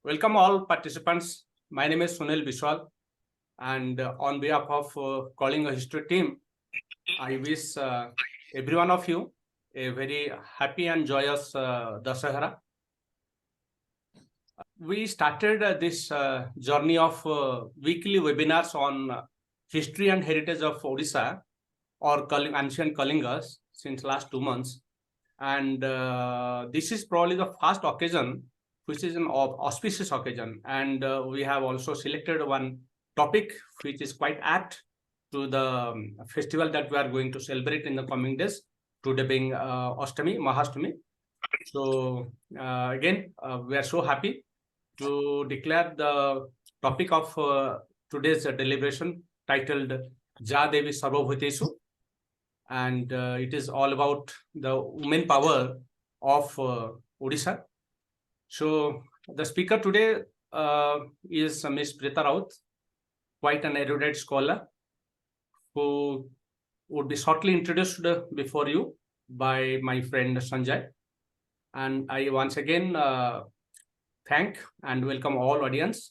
Welcome all participants. My name is Sunil Biswal, and on behalf of Calling a History team, I wish every one of you a very happy and joyous Dasahara. We started this journey of weekly webinars on history and heritage of Odisha or ancient Kalingas since last 2 months. And this is probably the first occasion which is an auspicious occasion. And we have also selected one topic which is quite apt to the festival that we are going to celebrate in the coming days, today being Ashtami, Mahastami. So again, we are so happy to declare the topic of today's deliberation titled Ja Devi Sarvabhutesu. And it is all about the women power of Odisha. So the speaker today is Ms.Preeta Rout, quite an erudite scholar who would be shortly introduced before you by my friend Sanjay. And I once again thank and welcome all audience.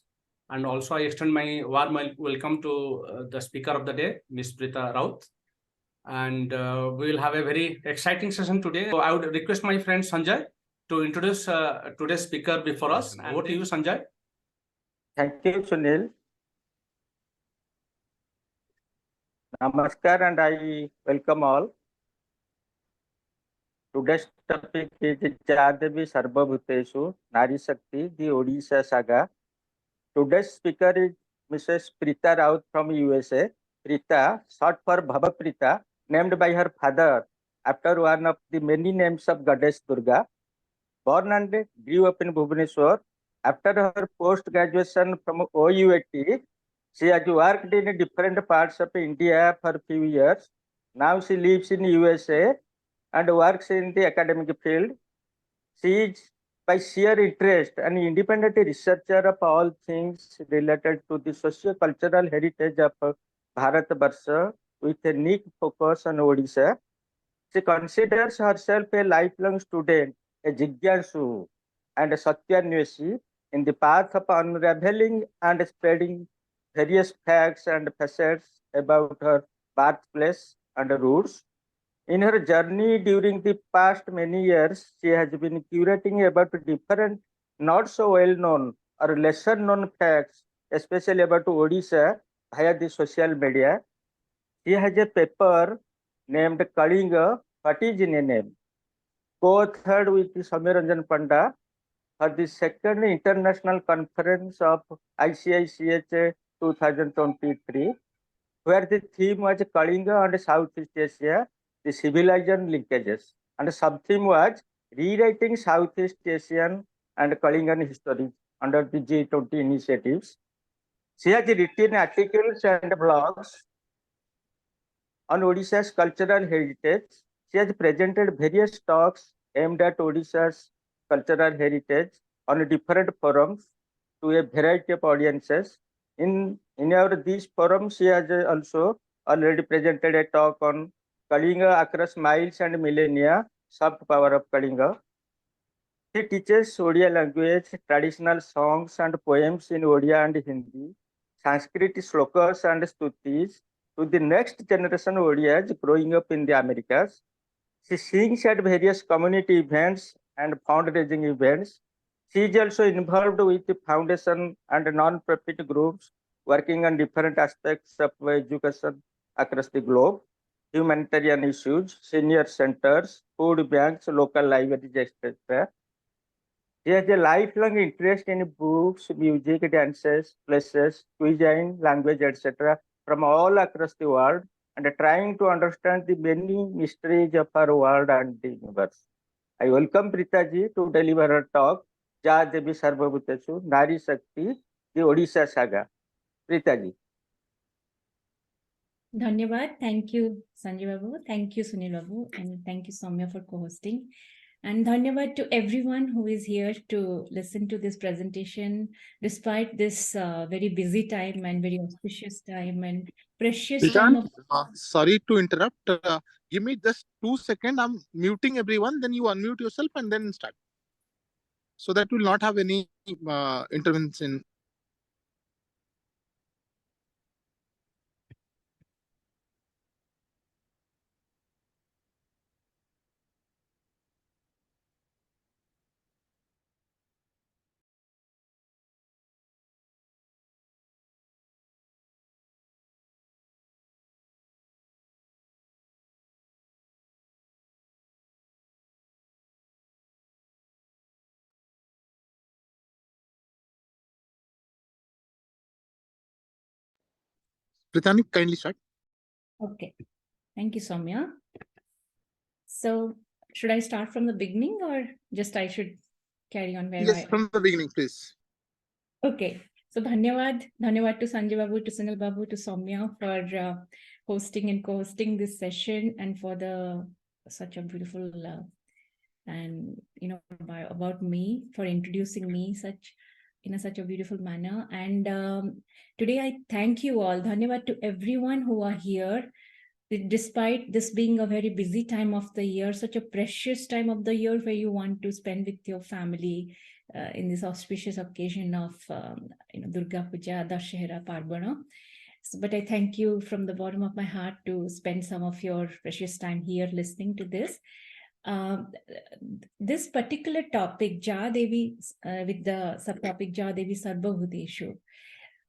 And also I extend my warm welcome to the speaker of the day, Ms.Preeta Rout. And we will have a very exciting session today. So I would request my friend Sanjay to introduce today's speaker before us. Over to you, Sanjay. Thank you, Sunil. Namaskar, and I welcome all. Today's topic is Jadevi Sarvabhutesu, Nari Shakti, the Odisha Saga. Today's speaker is Mrs. Preeta Rout from USA. Preeta, short for Bhavaprita, named by her father after one of the many names of Goddess Durga. Born and grew up in Bhubaneswar. After her post-graduation from OUAT, she has worked in different parts of India for a few years. Now she lives in USA and works in the academic field. She is, by sheer interest, an independent researcher of all things related to the socio-cultural heritage of Bharatvarsh with a unique focus on Odisha. She considers herself a lifelong student, a jigyasu, and a satyanyasi in the path of unraveling and spreading various facts and facets about her birthplace and roots. In her journey during the past many years, she has been curating about different not so well known or lesser known facts, especially about Odisha via the social media. She has a paper named Kalinga, What is in a Name, co-authored with Samiranjan Panda for the second international conference of ICICH 2023, where the theme was Kalinga and Southeast Asia, the civilization linkages, and the sub-theme was rewriting Southeast Asian and Kalingan history under the G20 initiatives. She has written articles and blogs on Odisha's cultural heritage. She has presented various talks aimed at Odisha's cultural heritage on different forums to a variety of audiences. In these forums, she has also already presented a talk on Kalinga across miles and millennia, soft power of Kalinga. She teaches Odia language, traditional songs and poems in Odia and Hindi, Sanskrit slokas and stutis to the next generation Odias growing up in the Americas. She sings at various community events and fundraising events. She is also involved with the foundation and non-profit groups working on different aspects of education across the globe, humanitarian issues, senior centers, food banks, local libraries, etc. She has a lifelong interest in books, music, dances, places, cuisine, language, etc. from all across the world and trying to understand the many mysteries of our world and the universe. I welcome Preeta ji to deliver her talk, Ja Devi Sarvabhutesu, Nari Shakti, the Odisha Saga. Preeta ji. Dhanyavad. Thank you, Sanjay Babu. Thank you, Sunil Babu. And thank you, Soumya, for co-hosting. And dhanyavad to everyone who is here to listen to this presentation, despite this very busy time and very auspicious time and precious time of... Sorry to interrupt. Give me just 2 seconds. I'm muting everyone. Then you unmute yourself and then start. so that will not have any intervention. Pritani, kindly start. Okay. Thank you, Soumya. So should I start from the beginning or just I should carry on where Yes, from the beginning, please. Okay. So Dhanyawad to Sanjay Babu, to Sunil Babu, to Soumya for hosting and co-hosting this session and for such a beautiful and about me, for introducing me in such a beautiful manner. And today I thank you all. Dhanyawad to everyone who are here. Despite this being a very busy time of the year, such a precious time of the year where you want to spend with your family in this auspicious occasion of Durga Puja, Dashera, Parbana. But I thank you from the bottom of my heart to spend some of your precious time here listening to this. This particular topic, Ja Devi, with the subtopic Ja Devi Sarvabhuteshu.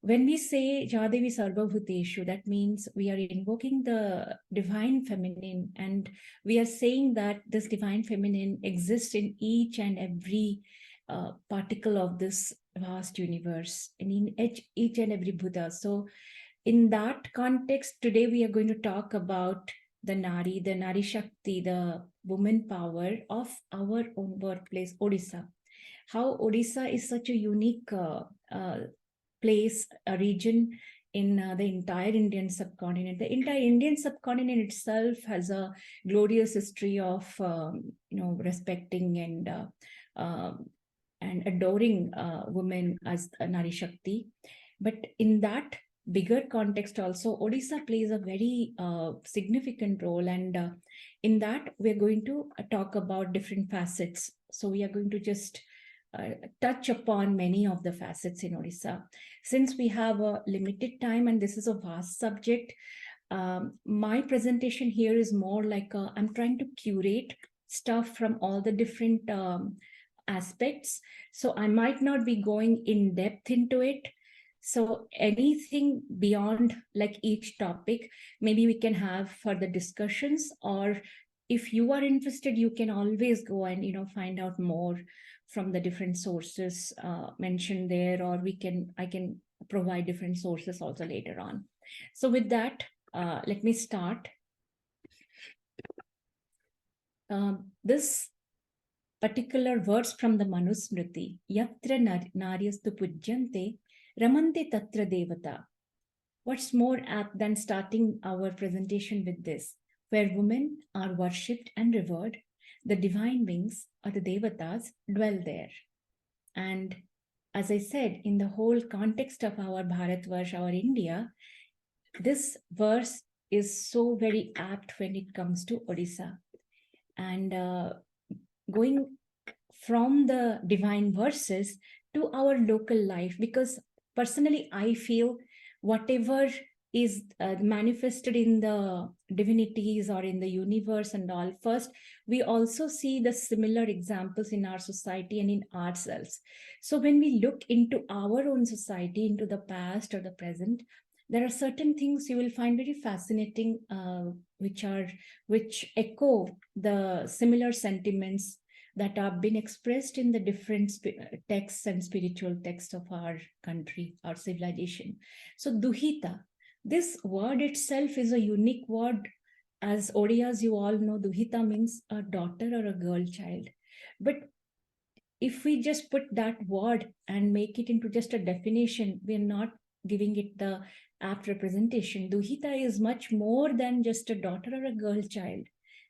When we say Jadevi Sarvabhuteshu, that means we are invoking the divine feminine, and we are saying that this divine feminine exists in each and every particle of this vast universe, and in each and every Buddha. So in that context, today we are going to talk about the Nari Shakti, the woman power of our own birthplace, Odisha. How Odisha is such a unique place, a region in the entire Indian subcontinent. The entire Indian subcontinent itself has a glorious history of respecting and adoring women as Nari Shakti. But in that bigger context also, Odisha plays a very significant role, and in that we're going to talk about different facets. So we are going to just touch upon many of the facets in Odisha. Since we have a limited time and this is a vast subject, my presentation here is more like I'm trying to curate stuff from all the different aspects. So I might not be going in depth into it. So anything beyond like each topic, maybe we can have further discussions, or if you are interested, you can always go and find out more from the different sources mentioned there, or I can provide different sources also later on. So with that, let me start. This particular words from the Manusmriti, Yatra Naryastu Pujyante, Ramante Tatra Devata. What's more apt than starting our presentation with this, where women are worshipped and revered, the divine beings or the devatas dwell there. And as I said, in the whole context of our Bharatvarsh, our India, this verse is so very apt when it comes to Odisha. And going from the divine verses to our local life, because personally, I feel whatever is manifested in the divinities or in the universe and all, first, we also see the similar examples in our society and in ourselves. So when we look into our own society, into the past or the present, there are certain things you will find very fascinating, which echo the similar sentiments that have been expressed in the different texts and spiritual texts of our country, our civilization. So Duhita, this word itself is a unique word. As Odiyas, you all know, Duhita means a daughter or a girl child. But if we just put that word and make it into just a definition, we're not giving it the apt representation. Duhita is much more than just a daughter or a girl child.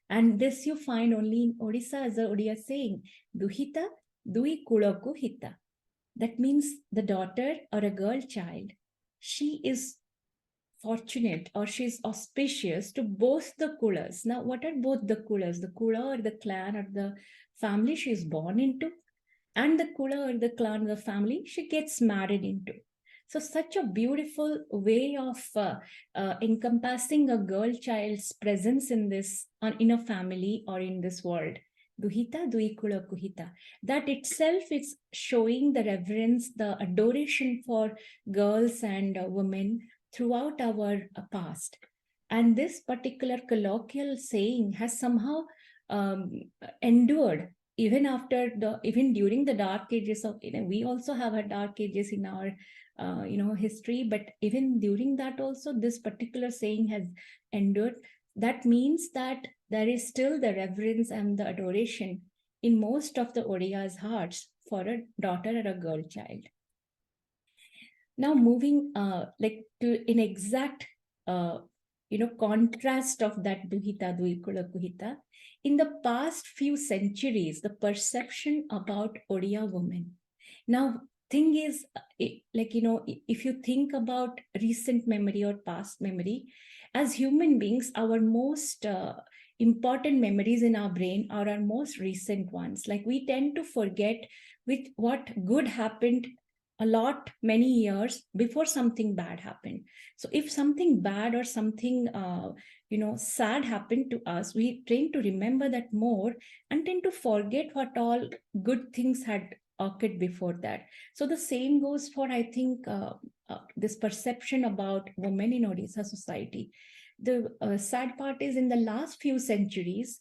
And this you find only in Odisha, as the Odia saying, Duhita, Dui Kuloku Hita. That means the daughter or a girl child, she is fortunate or she's auspicious to both the kulas. Now, what are both the kulas? The kula or the clan or the family she is born into? and the kula or the clan, the family, she gets married into. So such a beautiful way of encompassing a girl child's presence in this, in a family or in this world. Duhita, duikula, kuhita. That itself is showing the reverence, the adoration for girls and women throughout our past. And this particular colloquial saying has somehow endured even after even during the dark ages of, we also have a dark ages in our history, but even during that also this particular saying has endured. That means that there is still the reverence and the adoration in most of the Odiya's hearts for a daughter or a girl child. Now moving to an exact contrast of that duhita, duikula, kuhita. In the past few centuries, the perception about Odia women. Now, thing is, if you think about recent memory or past memory, as human beings, our most important memories in our brain are our most recent ones. Like we tend to forget with what good happened a lot, many years before something bad happened. So if something bad or something, sad happened to us, we tend to remember that more and tend to forget what all good things had occurred before that. So the same goes for, I think, this perception about women in Odisha society. The sad part is in the last few centuries,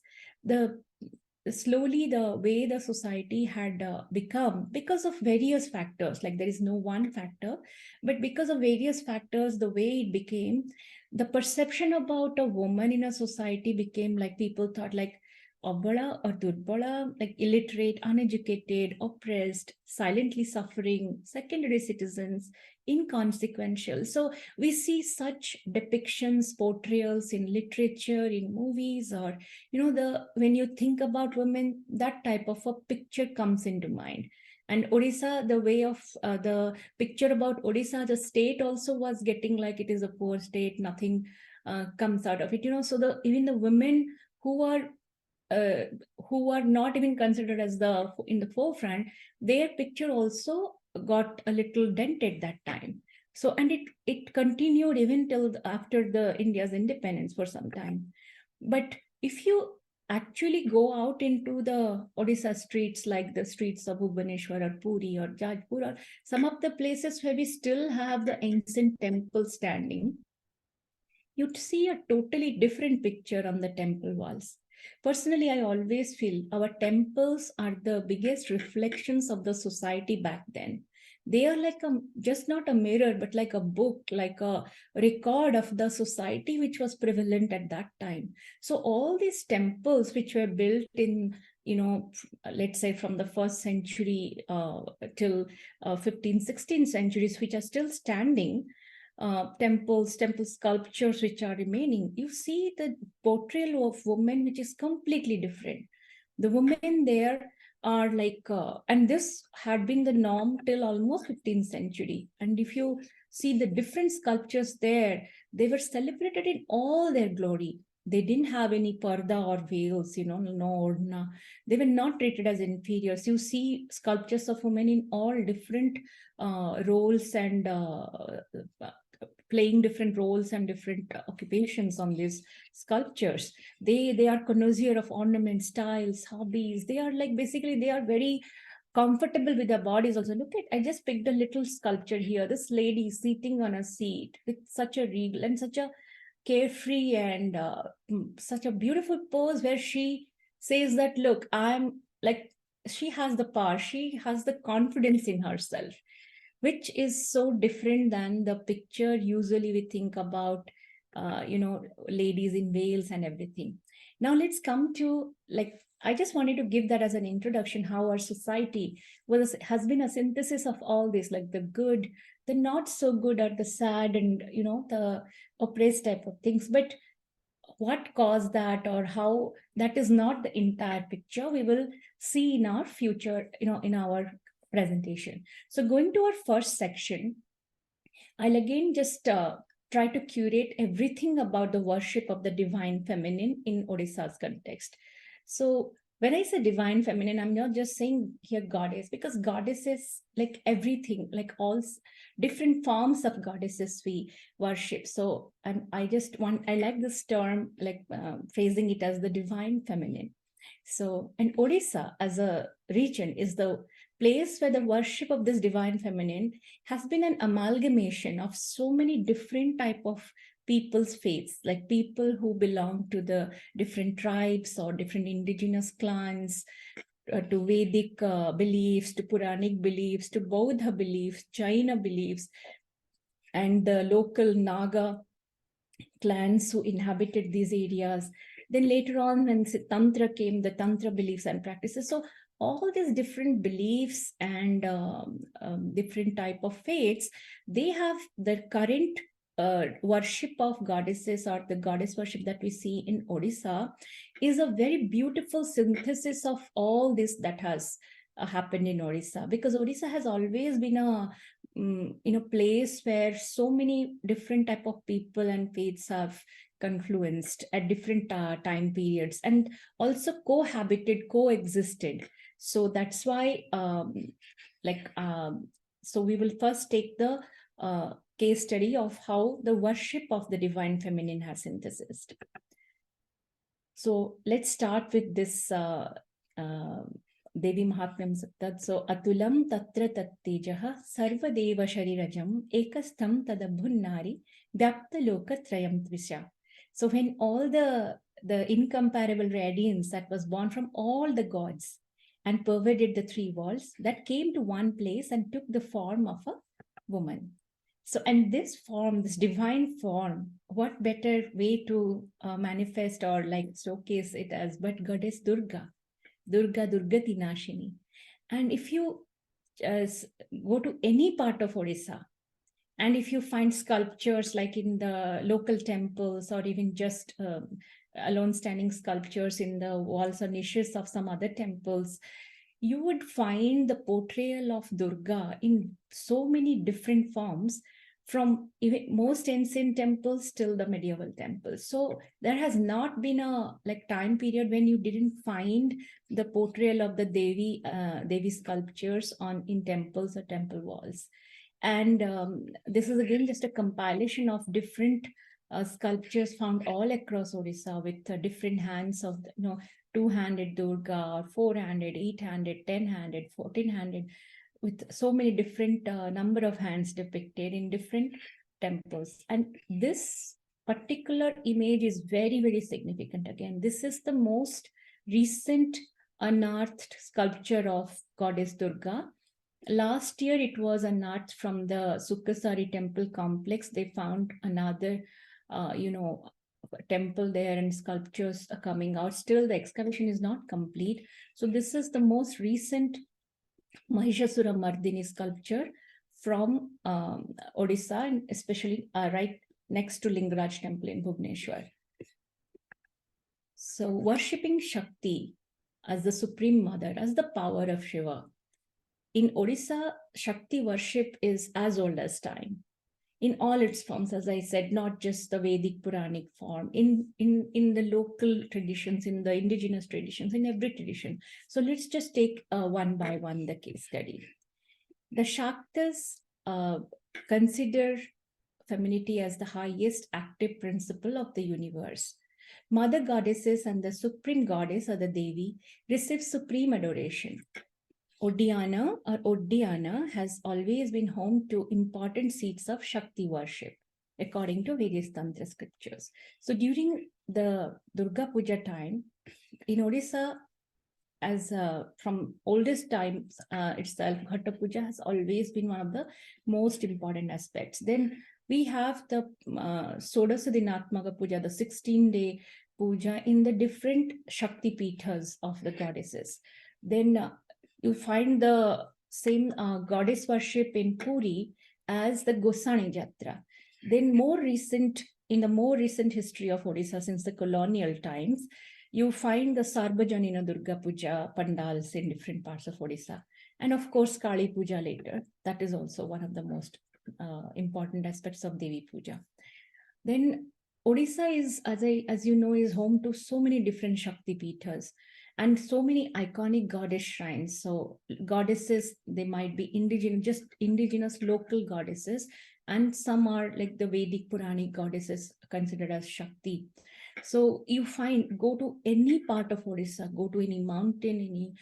slowly the way the society had become, because of various factors, like there is no one factor, but because of various factors, the way it became, the perception about a woman in a society became like people thought like Abala or Durbala, like illiterate, uneducated, oppressed, silently suffering, secondary citizens, inconsequential. So we see such depictions, portrayals in literature, in movies, or when you think about women, that type of a picture comes into mind. And Odisha, the way of the picture about Odisha, the state also was getting like it is a poor state, nothing comes out of it. So even the women who are not even considered as in the forefront, their picture also got a little dented that time. So, and it continued even till after the India's independence for some time. But if you actually go out into the Odisha streets, like the streets of Bhubaneswar or Puri or Jajpur, or some of the places where we still have the ancient temple standing, you'd see a totally different picture on the temple walls. Personally, I always feel our temples are the biggest reflections of the society back then. They are like just not a mirror, but like a book, like a record of the society which was prevalent at that time. So all these temples which were built in, let's say from the 1st century till 15th, 16th centuries, which are still standing, temple sculptures which are remaining, you see the portrayal of women which is completely different. The women there are like, and this had been the norm till almost 15th century. And if you see the different sculptures there, they were celebrated in all their glory. They didn't have any parda or veils, no. They were not treated as inferiors. You see sculptures of women in all different roles and playing different roles and different occupations on these sculptures. They are connoisseur of ornament, styles, hobbies. They are like, basically they are very comfortable with their bodies also. Look at, I just picked a little sculpture here. This lady sitting on a seat with such a regal and such a carefree and such a beautiful pose, where she says that, look, I'm like, she has the power, she has the confidence in herself, which is so different than the picture usually we think about, ladies in veils and everything. Now let's come to, like, I just wanted to give that as an introduction, how our society has been a synthesis of all this, like the good, the not so good, or the sad, and the oppressed type of things. But what caused that, or how, that is not the entire picture. We will see in our future, in our presentation. So going to our first section, I'll again just try to curate everything about the worship of the divine feminine in Odisha's context. So when I say divine feminine, I'm not just saying here goddess, because goddess is like everything, like all different forms of goddesses we worship. So I like this term, like phrasing it as the divine feminine. So, and Odisha as a region is the place where the worship of this divine feminine has been an amalgamation of so many different type of people's faiths, like people who belong to the different tribes or different indigenous clans, to Vedic beliefs, to Puranic beliefs, to Buddha beliefs, Jaina beliefs, and the local Naga clans who inhabited these areas. Then later on, when Tantra came, the Tantra beliefs and practices. So all these different beliefs and different type of faiths, they have the current worship of goddesses, or the goddess worship that we see in Odisha is a very beautiful synthesis of all this that has happened in Odisha, because Odisha has always been a place where so many different type of people and faiths have confluenced at different time periods, and also coexisted. So that's why so we will first take the case study of how the worship of the divine feminine has synthesized. So let's start with this Devi Mahatmyam Sattat. So Atulam Tatra Tattejaha Sarvadeva Sharirajam Ekastham Tadabhun Nari Vyapta Loka Trayam Tvisha. So when all the incomparable radiance that was born from all the gods and pervaded the three worlds, that came to one place and took the form of a woman. So, and this form, this divine form, what better way to manifest or like showcase it as but Goddess Durga Durgati Nashini. And if you go to any part of Odisha, and if you find sculptures like in the local temples, or even just alone standing sculptures in the walls or niches of some other temples, you would find the portrayal of Durga in so many different forms, from even most ancient temples till the medieval temples. So there has not been a time period when you didn't find the portrayal of the Devi sculptures in temples or temple walls. And this is again just a compilation of different sculptures found all across Odisha, with different hands of two-handed Durga, or four-handed, eight-handed, 10-handed, 14-handed, with so many different number of hands depicted in different temples. And this particular image is very, very significant. Again, this is the most recent unearthed sculpture of Goddess Durga. Last year, it was unearthed from the Sukkasari temple complex. They found another, temple there, and sculptures are coming out. Still, the excavation is not complete. So this is the most recent Mahishasura Mardini sculpture from Odisha, and especially right next to Lingaraj Temple in Bhubaneswar. So worshipping Shakti as the Supreme Mother, as the power of Shiva. In Odisha, Shakti worship is as old as time, in all its forms, as I said, not just the Vedic Puranic form, in the local traditions, in the indigenous traditions, in every tradition. So let's just take one by one the case study. The Shaktas consider femininity as the highest active principle of the universe. Mother goddesses and the supreme goddess, or the Devi, receive supreme adoration. Oddiana has always been home to important seats of Shakti worship, according to various Tantra scriptures. So during the Durga Puja time, in Odisha, as from oldest times itself, Ghatapuja has always been one of the most important aspects. Then we have the Sodasha Dinatmaka Puja, the 16-day puja in the different Shakti Pithas of the goddesses. Then you find the same goddess worship in Puri as the Gosani Yatra. Then in the more recent history of Odisha, since the colonial times, you find the Sarvajanina Durga Puja pandals in different parts of Odisha. And of course, Kali Puja later. That is also one of the most important aspects of Devi Puja. Then Odisha is, as you know, is home to so many different Shakti Pithas. and so many iconic goddess shrines. So goddesses, they might be indigenous, just indigenous local goddesses, and some are like the Vedic Puranic goddesses considered as Shakti. So you go to any part of Odisha, go to any mountain, any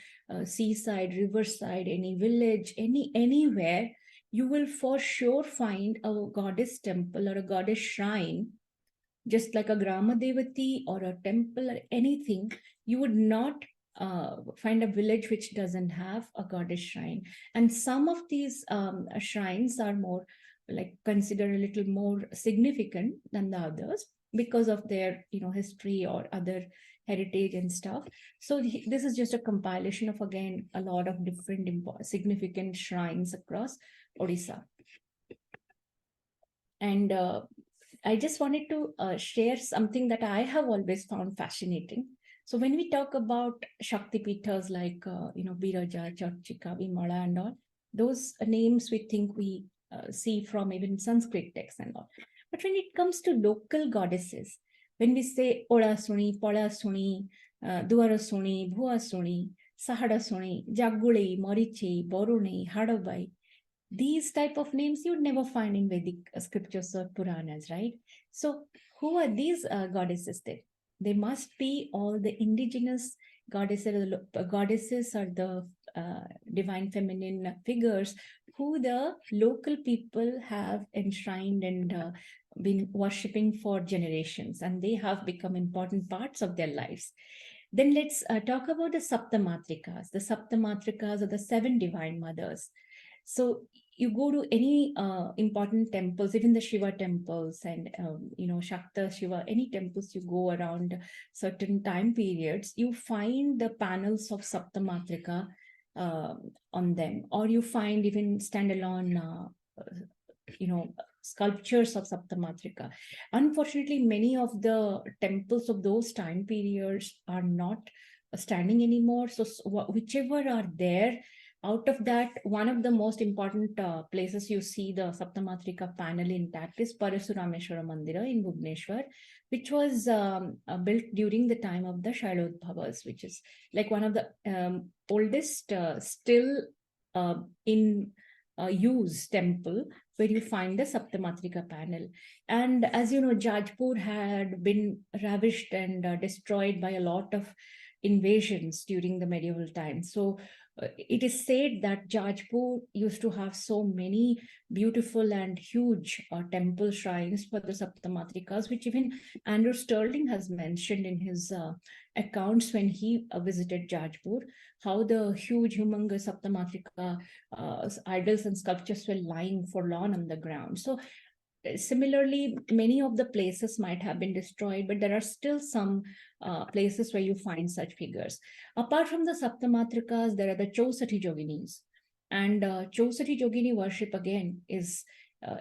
seaside, riverside, any village, anywhere, you will for sure find a goddess temple or a goddess shrine, just like a Grama Devati or a temple or anything. You would not find a village which doesn't have a goddess shrine. And some of these shrines are more considered a little more significant than the others because of their history or other heritage and stuff. So this is just a compilation of, again, a lot of different significant shrines across Odisha. And I just wanted to share something that I have always found fascinating. So when we talk about Shakti Pitas like, Biraja, Charchika, Vimala and all, those names we think we see from even Sanskrit texts and all. But when it comes to local goddesses, when we say Ola Suni, Pola Suni, Duara Suni, Bhua Suni, Sahada Suni, Jaguli, Morichi, Boruni, Hadabai, these type of names you would never find in Vedic scriptures or Puranas, right? So who are these goddesses then? They must be all the indigenous goddesses or the divine feminine figures who the local people have enshrined and been worshipping for generations, and they have become important parts of their lives. Then let's talk about the saptamatrikas. The saptamatrikas are the 7 divine mothers. So you go to any important temples, even the Shiva temples and, Shakta, Shiva, any temples you go around certain time periods, you find the panels of Saptamatrika on them, or you find even standalone, sculptures of Saptamatrika. Unfortunately, many of the temples of those time periods are not standing anymore. So whichever are there, out of that, one of the most important places you see the Saptamatrika panel intact is Parasurameshwara Mandira in Bhubaneswar, which was built during the time of the Shailodbhavas, which is like one of the oldest still in use temple where you find the Saptamatrika panel. And as you know, Jajpur had been ravished and destroyed by a lot of invasions during the medieval times. So it is said that Jajpur used to have so many beautiful and huge temple shrines for the Saptamatrikas, which even Andrew Sterling has mentioned in his accounts when he visited Jajpur, how the huge, humongous Saptamatrika idols and sculptures were lying forlorn on the ground. So similarly, many of the places might have been destroyed, but there are still some places where you find such figures. Apart from the Saptamatrikas, there are the chausathi Yoginis. And chausathi Yogini worship, again, is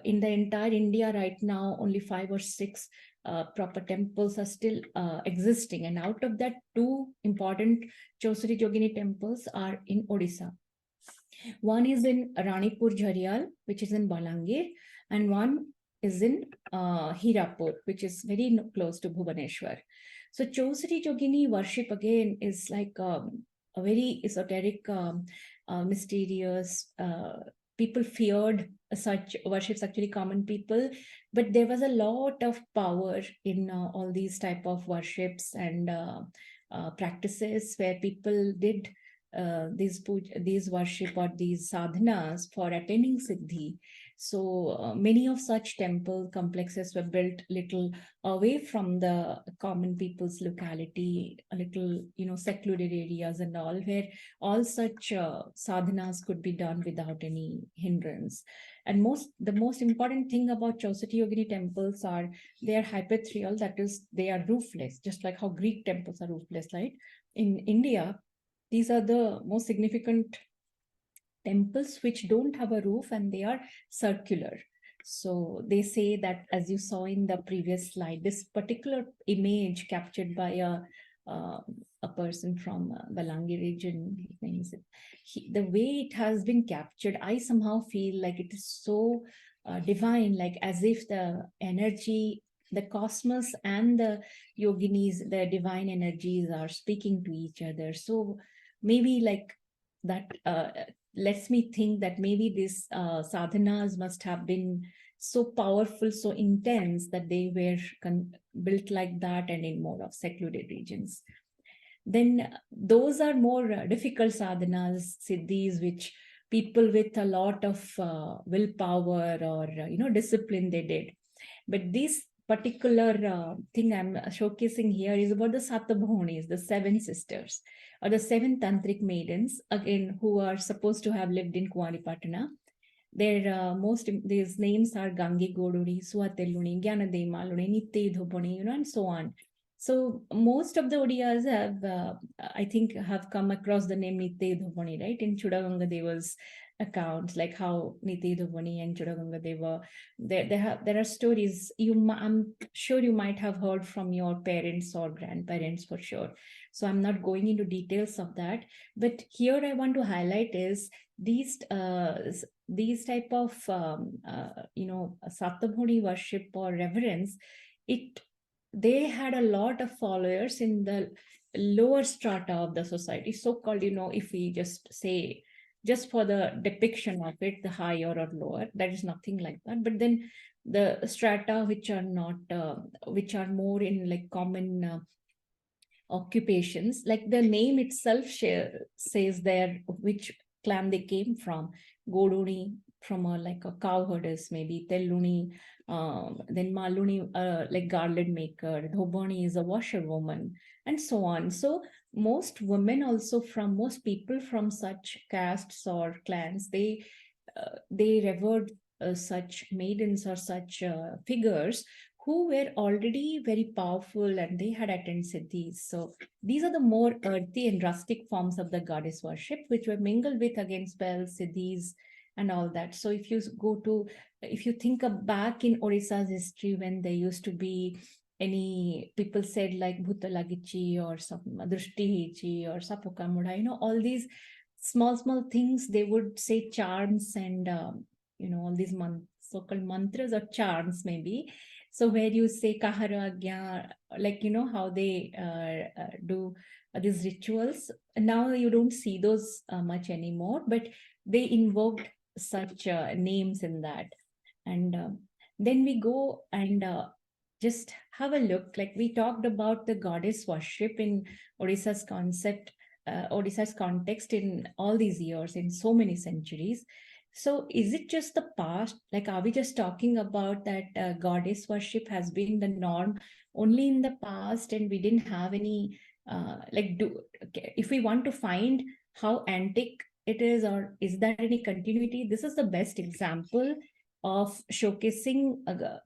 in the entire India right now, only 5 or 6 proper temples are still existing. And out of that, 2 important chausathi Yogini temples are in Odisha. One is in Ranipur Jhariyal, which is in Balangir, and one is in Hirapur, which is very close to Bhubaneswar. So chausathi Yogini worship, again, is like a very esoteric, mysterious, people feared such worships, actually common people, but there was a lot of power in all these type of worships and practices where people did these worship or these sadhanas for attaining siddhi. So many of such temple complexes were built little away from the common people's locality, a little, secluded areas and all, where all such sadhanas could be done without any hindrance. And the most important thing about chausathi Yogini temples are they are hypaethrial, that is, they are roofless, just like how Greek temples are roofless, right? In India, these are the most significant temples which don't have a roof and they are circular. So they say that, as you saw in the previous slide, this particular image captured by a person from Balangir region, his name is, the way it has been captured, I somehow feel like it is so divine, like as if the energy the cosmos and the yoginis, the divine energies are speaking to each other. So maybe like that lets me think that maybe these sadhanas must have been so powerful, so intense that they were built like that and in more of secluded regions. Then those are more difficult sadhanas, siddhis, which people with a lot of willpower or discipline they did. But this particular thing I'm showcasing here is about the Satabhonis, the seven sisters, or the seven tantric maidens, again, who are supposed to have lived in Kumaripatana. Their these names are Gangi Goduri, Suateluni, Gyanade Maluni, Nitte Dhuponi, and so on. So most of the Odiyas have, I think, have come across the name Nitte Dhuponi, right? In Chudaganga Deva's accounts, like how Nitte Dhuponi and Chudaganga Deva, there are stories I'm sure you might have heard from your parents or grandparents for sure. So I'm not going into details of that. But here I want to highlight is these type of Satabhoni worship or reverence. They had a lot of followers in the lower strata of the society, so-called, if we just say, just for the depiction of it, the higher or lower, that is nothing like that. But then the strata which are not, which are more in like common occupations, like the name itself says there which clan they came from. Goduni, from like a cow herders, maybe. Telluni, then Maluni, like garland maker. Dhobani is a washerwoman, and so on. So most women also most people from such castes or clans, they revered such maidens or such figures who were already very powerful, and they had attained siddhis. So these are the more earthy and rustic forms of the goddess worship, which were mingled with again spells, siddhis, and all that. So if you think back in Odisha's history, when there used to be people said like Bhuta Lagichi or Drushti or Sapukamuda, all these small things, they would say charms and, all these so-called mantras or charms maybe. So where you say Kaharagya, like, how they do these rituals. Now you don't see those much anymore, but they invoked such names in that. And then we go and just have a look. Like we talked about the goddess worship in Odisha's Odisha's context in all these years, in so many centuries. So is it just the past? Like, are we just talking about that goddess worship has been the norm only in the past, and we didn't have any, if we want to find how antique it is, or is there any continuity? This is the best example of showcasing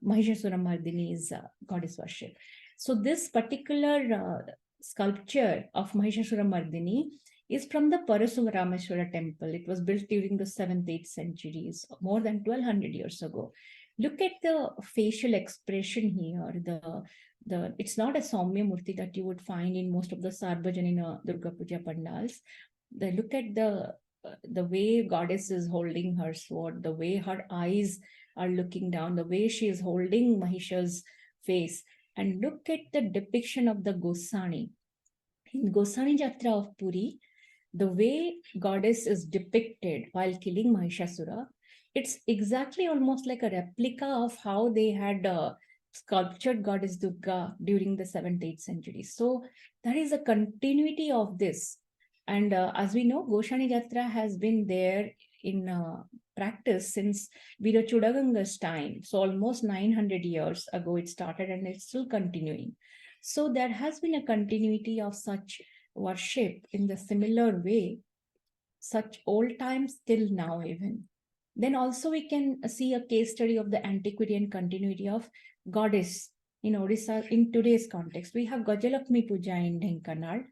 Mahishasuramardini's goddess worship. So this particular sculpture of Mahishasuramardini is from the Parasurameshwara temple. It was built during the 7th, 8th centuries, more than 1200 years ago. Look at the facial expression here. It's not a Saumya Murti that you would find in most of the Sarvajanina Durga Puja pandals. Look at the way goddess is holding her sword, the way her eyes are looking down, the way she is holding Mahisha's face. And look at the depiction of the Gosani. In Gosani Yatra of Puri, the way goddess is depicted while killing Mahishasura, it's exactly almost like a replica of how they had sculptured goddess Durga during the 7th, 8th centuries. So that is a continuity of this. And as we know, Gosani Yatra has been there in practice since Veera Chudaganga's time. So almost 900 years ago it started, and it's still continuing. So there has been a continuity of such worship in the similar way, such old times till now even. Then also we can see a case study of the antiquity and continuity of goddess in Odisha in today's context. We have Gajalakshmi Puja in Dhenkanal.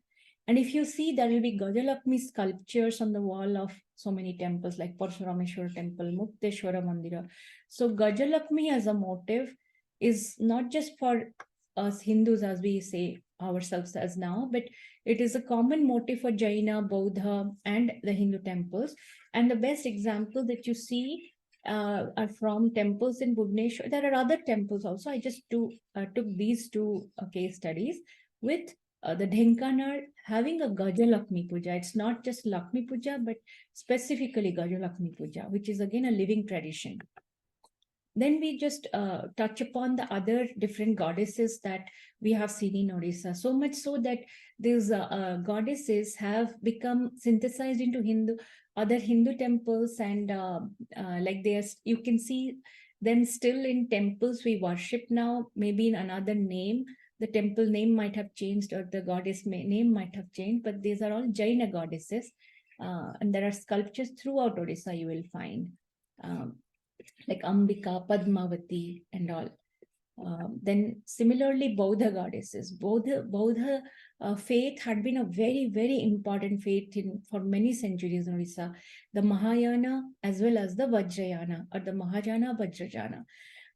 And if you see, there will be Gajalakshmi sculptures on the wall of so many temples like Parasurameshwara temple, Mukteshwara Mandira. So Gajalakshmi as a motive is not just for us Hindus, as we say ourselves as now, but it is a common motive for Jaina, Buddha, and the Hindu temples. And the best example that you see are from temples in Bhubaneswar. There are other temples also. I just took these two case studies with the Dhenkanal having a Gaja Lakshmi Puja. It's not just Lakshmi Puja, but specifically Gaja Lakshmi Puja, which is again a living tradition. Then we just touch upon the other different goddesses that we have seen in Odisha. So much so that these goddesses have become synthesized into other Hindu temples, and like you can see them still in temples we worship now, maybe in another name. The temple name might have changed, or the goddess name might have changed, but these are all Jaina goddesses. And there are sculptures throughout Odisha you will find. Like Ambika, Padmavati, and all. Then similarly, Bodha goddesses. Bodha faith had been a very, very important faith for many centuries in Odisha. The Mahayana as well as the Vajrayana, or the Mahayana, Vajrayana.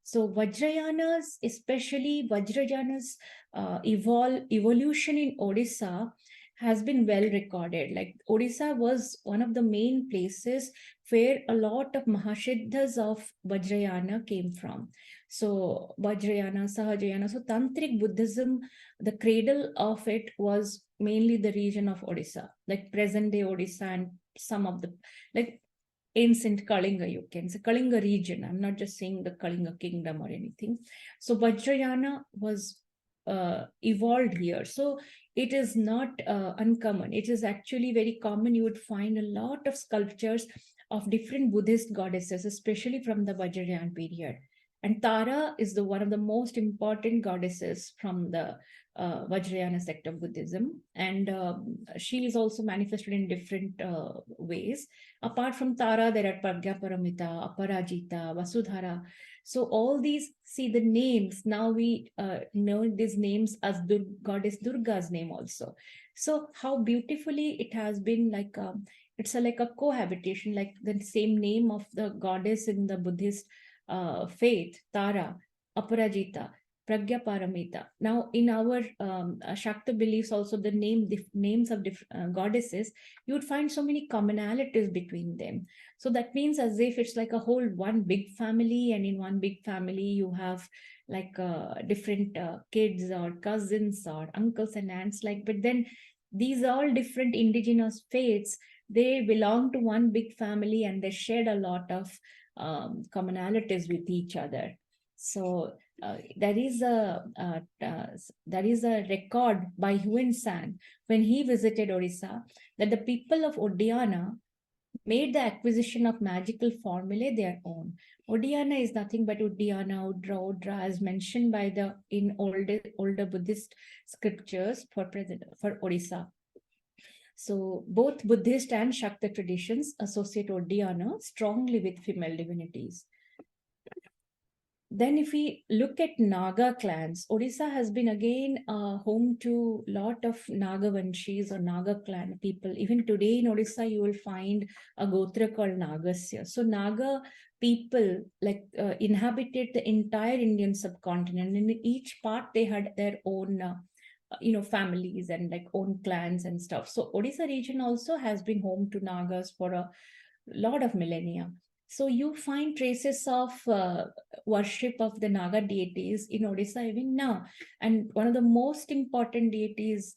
So Vajrayanas, especially Vajrayana's evolution in Odisha has been well recorded. Like Odisha was one of the main places where a lot of Mahasiddhas of Vajrayana came from. So Vajrayana, Sahajayana, so Tantric Buddhism, the cradle of it was mainly the region of Odisha, like present day Odisha and some of the, like ancient Kalinga, you can say Kalinga region. I'm not just saying the Kalinga kingdom or anything. So Vajrayana was evolved here. So it is not uncommon. It is actually very common. You would find a lot of sculptures of different Buddhist goddesses, especially from the Vajrayana period. And Tara is one of the most important goddesses from the Vajrayana sect of Buddhism. And she is also manifested in different ways. Apart from Tara, there are Pragnya Paramita, Aparajita, Vasudhara. So all these, see the names, now we know these names as Goddess Durga's name also. So how beautifully it has been, like it's like a cohabitation, like the same name of the goddess in the Buddhist faith, Tara, Aparajita, Pragnya Paramita. Now, in our Shakti beliefs, also the names of goddesses, you would find so many commonalities between them. So that means as if it's like a whole one big family, and in one big family you have like different kids or cousins or uncles and aunts. Like, but then these all different indigenous faiths, they belong to one big family, and they shared a lot of commonalities with each other. So there is a record by Huan San when he visited Odisha, that the people of Odiana made the acquisition of magical formulae their own. Odiana is nothing but Uddiyana, Udra, as mentioned by in older Buddhist scriptures for Odisha. So both Buddhist and Shakti traditions associate Odiana strongly with female divinities. Then if we look at Naga clans, Odisha has been again home to a lot of Nagavanshis or Naga clan people. Even today in Odisha, you will find a Gotra called Nagasya. So Naga people inhabited the entire Indian subcontinent, and in each part they had their own families and like own clans and stuff. So Odisha region also has been home to Nagas for a lot of millennia. So you find traces of worship of the Naga deities in Odisha even now. And one of the most important deities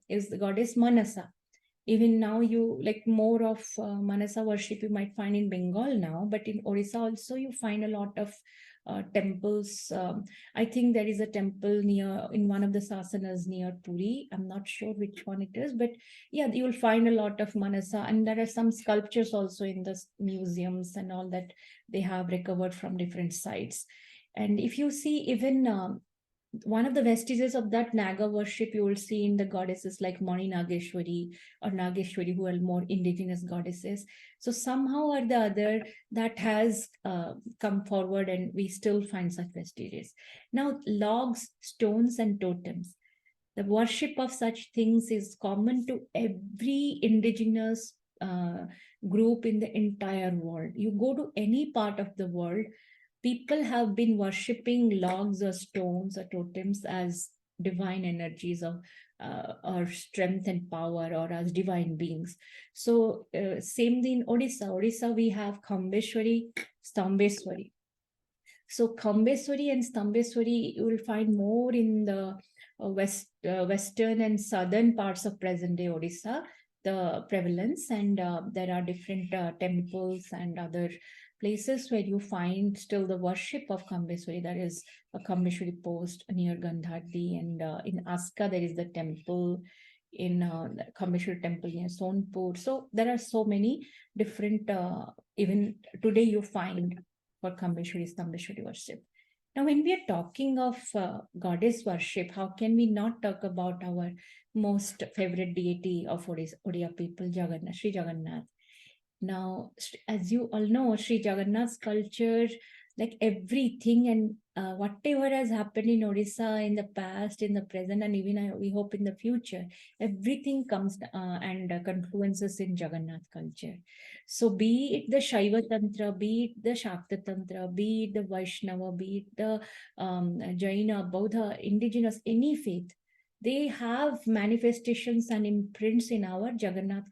is the goddess Manasa. Even now, you like more of Manasa worship you might find in Bengal now, but in Odisha also you find a lot of temples. I think there is a temple in one of the sasanas near Puri. I'm not sure which one it is, but yeah, you'll find a lot of Manasa, and there are some sculptures also in the museums and all that they have recovered from different sites. And if you see even one of the vestiges of that Naga worship you will see in the goddesses like Mani Nageshwari or Nageshwari, who are more indigenous goddesses. So somehow or the other that has come forward, and we still find such vestiges. Now, logs, stones, and totems. The worship of such things is common to every indigenous group in the entire world. You go to any part of the world, people have been worshipping logs or stones or totems as divine energies of or strength and power, or as divine beings. So same thing in Odisha. Odisha, we have Khambeshwari, Stambeshwari. So Khambeshwari and Stambeshwari you will find more in the western and southern parts of present-day Odisha, the prevalence, and there are different temples and other places where you find still the worship of Khambeshwari. There is a Khambeshwari post near Gandhari, and in Aska there is the temple, in the Khambeshwari temple near Sonpur. So there are so many different, even today you find for Khambeshwari, Stambeshwari worship. Now, when we are talking of goddess worship, how can we not talk about our most favorite deity of Odia people, Jagannath, Sri Jagannath? Now, as you all know, Sri Jagannath's culture, like everything and whatever has happened in Odisha in the past, in the present, and even we hope in the future, everything comes and confluences in Jagannath culture. So be it the Shaiva Tantra, be it the Shakti Tantra, be it the Vaishnava, be it the Jaina, Buddha, indigenous, any faith, they have manifestations and imprints in our Jagannath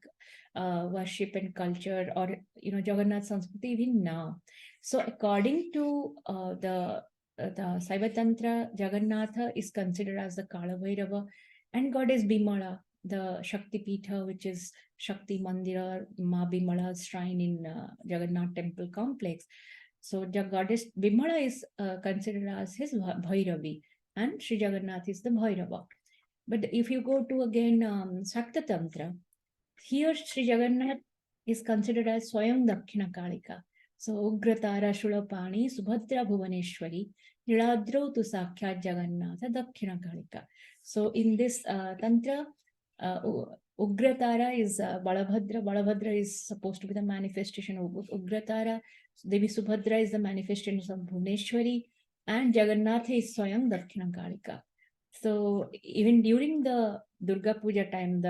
worship and culture, or Jagannath Sanskriti even now. So according to the Saiva Tantra, Jagannatha is considered as the Kala Bhairava, and goddess Bimala, the Shakti Pitha, which is Shakti Mandira, Ma Bimala's shrine in Jagannath Temple complex. So the goddess Bimala is considered as his Bhairavi, and Sri Jagannath is the Bhairava. But if you go to again Shakti Tantra, here Sri Jagannath is considered as Swayam Dakshina Kalika. So Ugratara Shulapani, Subhadra Bhuvaneshwari, Niladro tu Sakhyat Jagannatha Dakshina Kalika. So in this Tantra, Ugratara is Balabhadra. Balabhadra is supposed to be the manifestation of Ugratara. Devi Subhadra is the manifestation of Bhuvaneshwari, and Jagannath is Swayam Dakshina Kalika. So even during the Durga Puja time,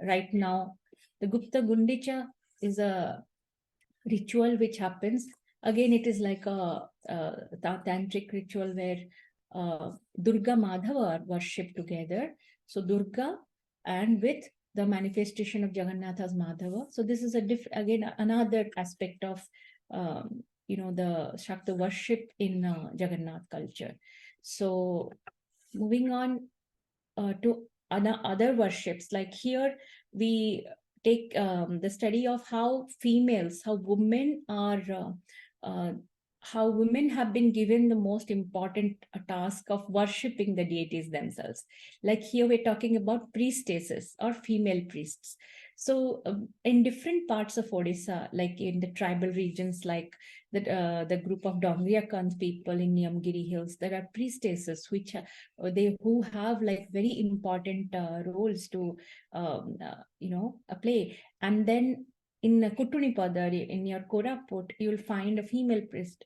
right now, the Gupta Gundicha is a ritual which happens. Again, it is like a tantric ritual where Durga Madhava are worshipped together. So Durga and with the manifestation of Jagannatha's Madhava. So this is again another aspect of the Shakti worship in Jagannath culture. So moving on to other worships, like here we take the study of how women have been given the most important task of worshipping the deities themselves. Like here we're talking about priestesses or female priests. So in different parts of Odisha, like in the tribal regions, like the group of Dongriakans people in Niyamgiri Hills, there are priestesses who have like very important roles to play. And then in Kuttunipadari, in your Koraput, you'll find a female priest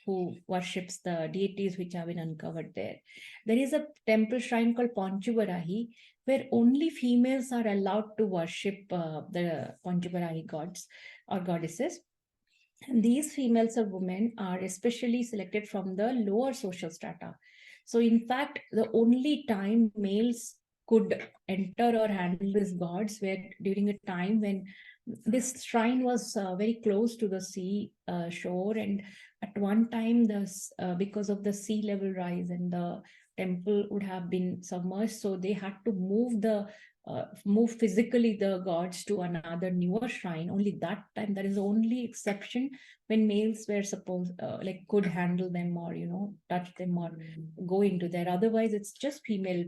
who worships the deities which have been uncovered there. There is a temple shrine called Panchubarahi, where only females are allowed to worship the Panchubarahi gods or goddesses. And these females or women are especially selected from the lower social strata. So in fact, the only time males could enter or handle these gods were during a time when this shrine was very close to the sea shore, and at one time because of the sea level rise and the temple would have been submerged, so they had to move physically the gods to another newer shrine. Only that time, that is the only exception when males were could handle them or touch them or go into there. Otherwise it's just female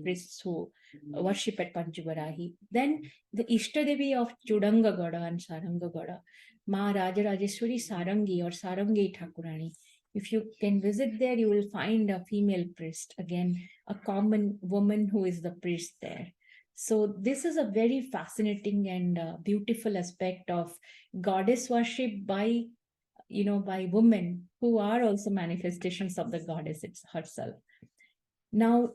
priests who worship at Panchubarahi. Then the Ishtadevi of Chudangagada and Sarangagada, Ma Rajarajeshwari Sarangi or Sarangi Thakurani. If you can visit there, you will find a female priest, again a common woman who is the priest there. So this is a very fascinating and beautiful aspect of goddess worship by women who are also manifestations of the goddess herself. Now,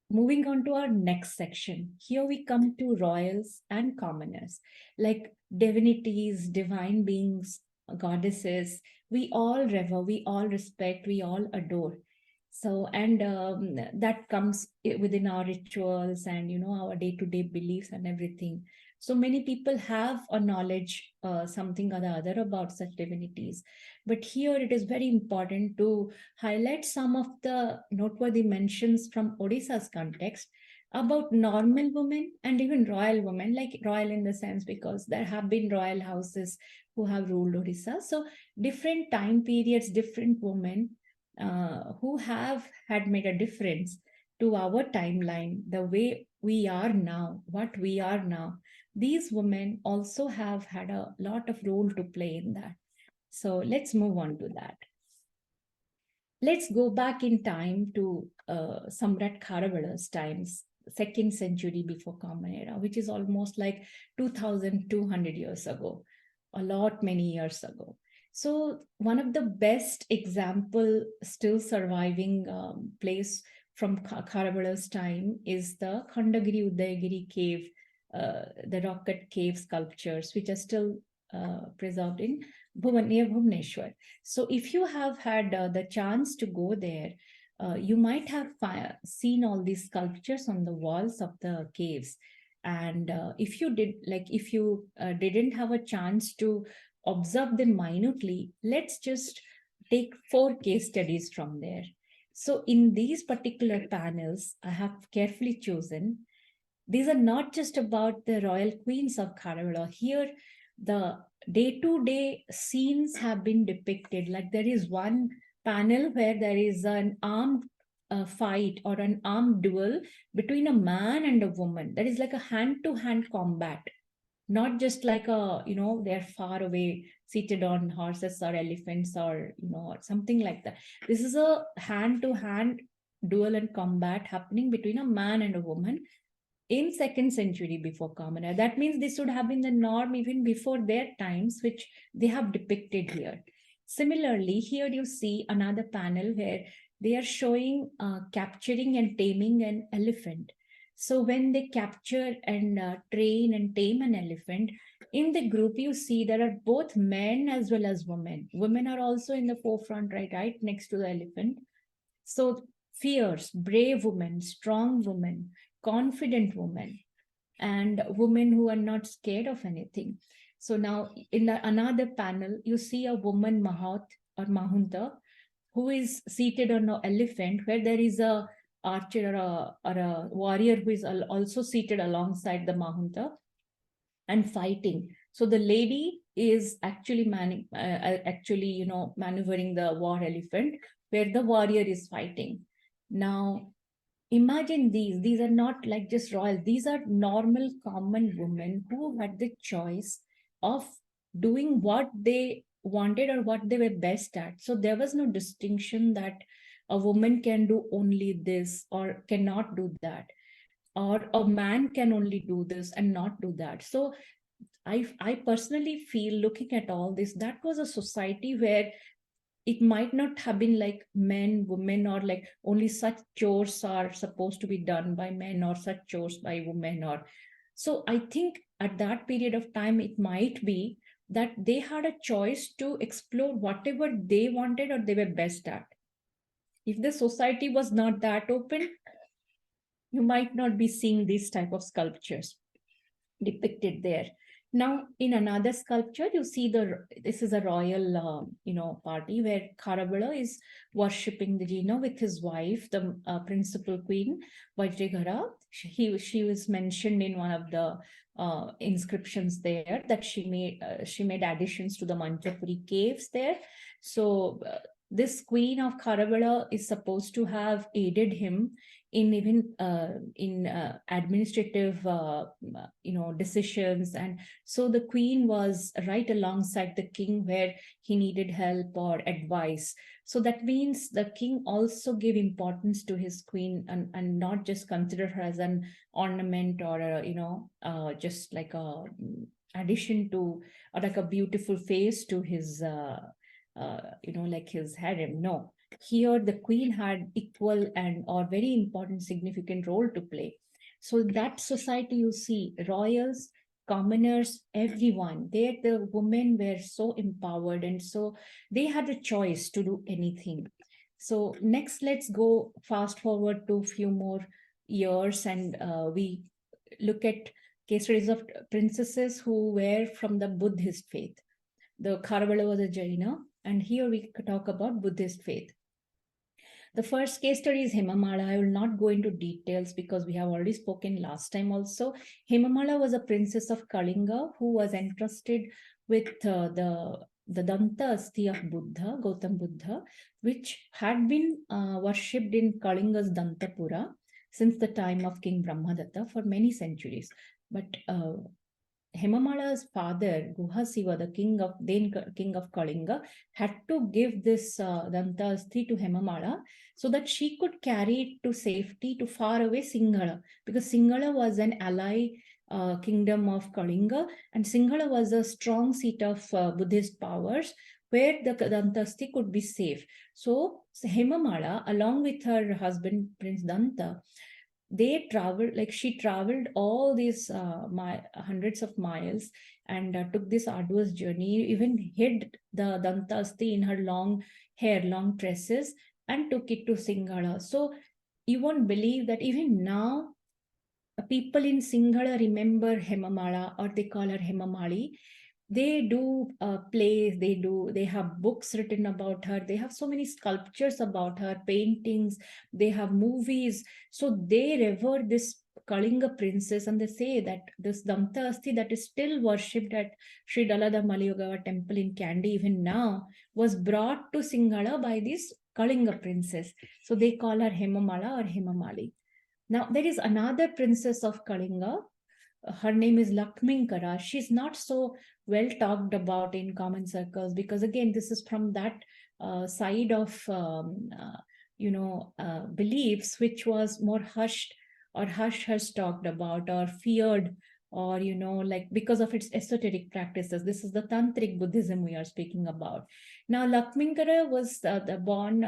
moving on to our next section, here we come to royals and commoners, like divinities, divine beings, goddesses. We all revere, we all respect, we all adore. So, and that comes within our rituals and, our day-to-day beliefs and everything. So many people have a knowledge, something or the other about such divinities. But here it is very important to highlight some of the noteworthy mentions from Odisha's context about normal women and even royal women, like royal in the sense because there have been royal houses who have ruled Odisha. So different time periods, different women who have had made a difference to our timeline, the way we are now, what we are now. These women also have had a lot of role to play in that. So let's move on to that. Let's go back in time to Samrat Kharavala's times, 2nd century before Common Era, which is almost like 2,200 years ago, many years ago. So one of the best example still surviving place from Kharavala's time is the Khandagiri Udayagiri cave, the rocket cave sculptures, which are still preserved in near Bhubaneswar. So if you have had the chance to go there, you might have seen all these sculptures on the walls of the caves. And if you didn't have a chance to observe them minutely, let's just take 4 case studies from there. So in these particular panels, I have carefully chosen. These are not just about the royal queens of Karavala. Here, the day-to-day scenes have been depicted. Like there is one panel where there is an armed fight or an armed duel between a man and a woman. That is like a hand-to-hand combat, not just like they're far away seated on horses or elephants or or something like that. This is a hand-to-hand duel and combat happening between a man and a woman in 2nd century before Common Era. That means this would have been the norm even before their times, which they have depicted here. Similarly, here you see another panel where they are showing capturing and taming an elephant. So when they capture and train and tame an elephant, in the group you see there are both men as well as women. Women are also in the forefront, right next to the elephant. So fierce, brave women, strong women, confident women, and women who are not scared of anything. So now in another panel, you see a woman Mahat or Mahunta who is seated on an elephant, where there is a archer or a warrior who is also seated alongside the Mahunta and fighting. So the lady is actually maneuvering the war elephant, where the warrior is fighting. Now, imagine these are not like just royal, these are normal common women who had the choice of doing what they wanted or what they were best at. So there was no distinction that a woman can do only this or cannot do that, or a man can only do this and not do that. So I personally feel, looking at all this, that was a society where it might not have been like men, women, or like only such chores are supposed to be done by men or such chores by women. Or so I think at that period of time, it might be that they had a choice to explore whatever they wanted or they were best at. If the society was not that open, you might not be seeing these type of sculptures depicted there. Now, in another sculpture, you see this is a royal, party where Karavala is worshipping the Jina with his wife, the principal queen, Vajraghara. She was mentioned in one of the inscriptions there that she made additions to the Manchapuri caves there. So this queen of Karavala is supposed to have aided him in even administrative decisions. And so the queen was right alongside the king where he needed help or advice. So that means the king also gave importance to his queen and not just consider her as an ornament or just like a addition to, or like a beautiful face to his like his harem. No, here the queen had equal and or very important significant role to play. So that society, you see royals, commoners, everyone there, the women were so empowered, and so they had a choice to do anything. So next, let's go fast forward to a few more years, and we look at case studies of princesses who were from the Buddhist faith. The Karavala was a Jaina, and here we talk about Buddhist faith. The first case study is Hemamala. I will not go into details because we have already spoken last time also. Hemamala was a princess of Kalinga who was entrusted with the Danta Asti of Buddha, Gautam Buddha, which had been worshipped in Kalinga's Dantapura since the time of King Brahmadatta for many centuries. But Hemamala's father, Guhasiva, the king of Kalinga, had to give this Danta Asti to Hemamala so that she could carry it to safety to far away Singhala, because Singhala was an ally kingdom of Kalinga, and Singhala was a strong seat of Buddhist powers where the Danta Asti could be safe. So Hemamala, along with her husband Prince Danta, they traveled, like she traveled all these hundreds of miles and took this arduous journey, even hid the Danta Asti in her long hair, long tresses, and took it to Singhala. So you won't believe that even now, people in Singhala remember Hemamala, or they call her Hemamali. They do plays, they have books written about her, they have so many sculptures about her, paintings, they have movies. So they revere this Kalinga princess, and they say that this Danta Asti that is still worshipped at Sri Dalada Maliyogava temple in Kandy even now was brought to Singhala by this Kalinga princess. So they call her Hemamala or Hemamali. Now there is another princess of Kalinga. Her name is Lakminkara. She's not so well talked about in common circles because, again, this is from that side of beliefs which was more hushed, or hush talked about, or feared, or like because of its esoteric practices. This is the tantric Buddhism we are speaking about. Now Lakminkara was born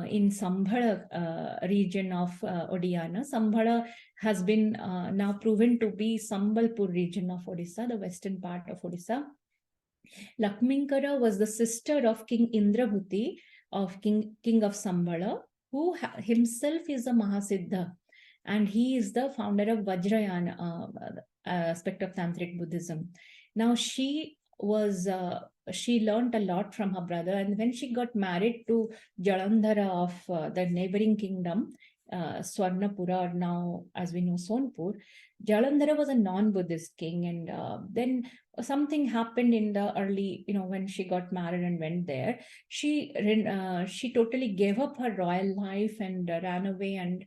in Sambhala region of Odiyana. Sambhala has been now proven to be Sambalpur region of Odisha, the western part of Odisha. Lakminkara was the sister of King Indrabhuti, of King of Sambhala, who himself is a Mahasiddha, and he is the founder of Vajrayana aspect of Tantric Buddhism. Now she learned a lot from her brother, and when she got married to Jalandhara of the neighboring kingdom, Swarnapura, or now as we know Sonpur, Jalandhara was a non-Buddhist king, and then something happened in the early, when she got married and went there, she totally gave up her royal life and ran away and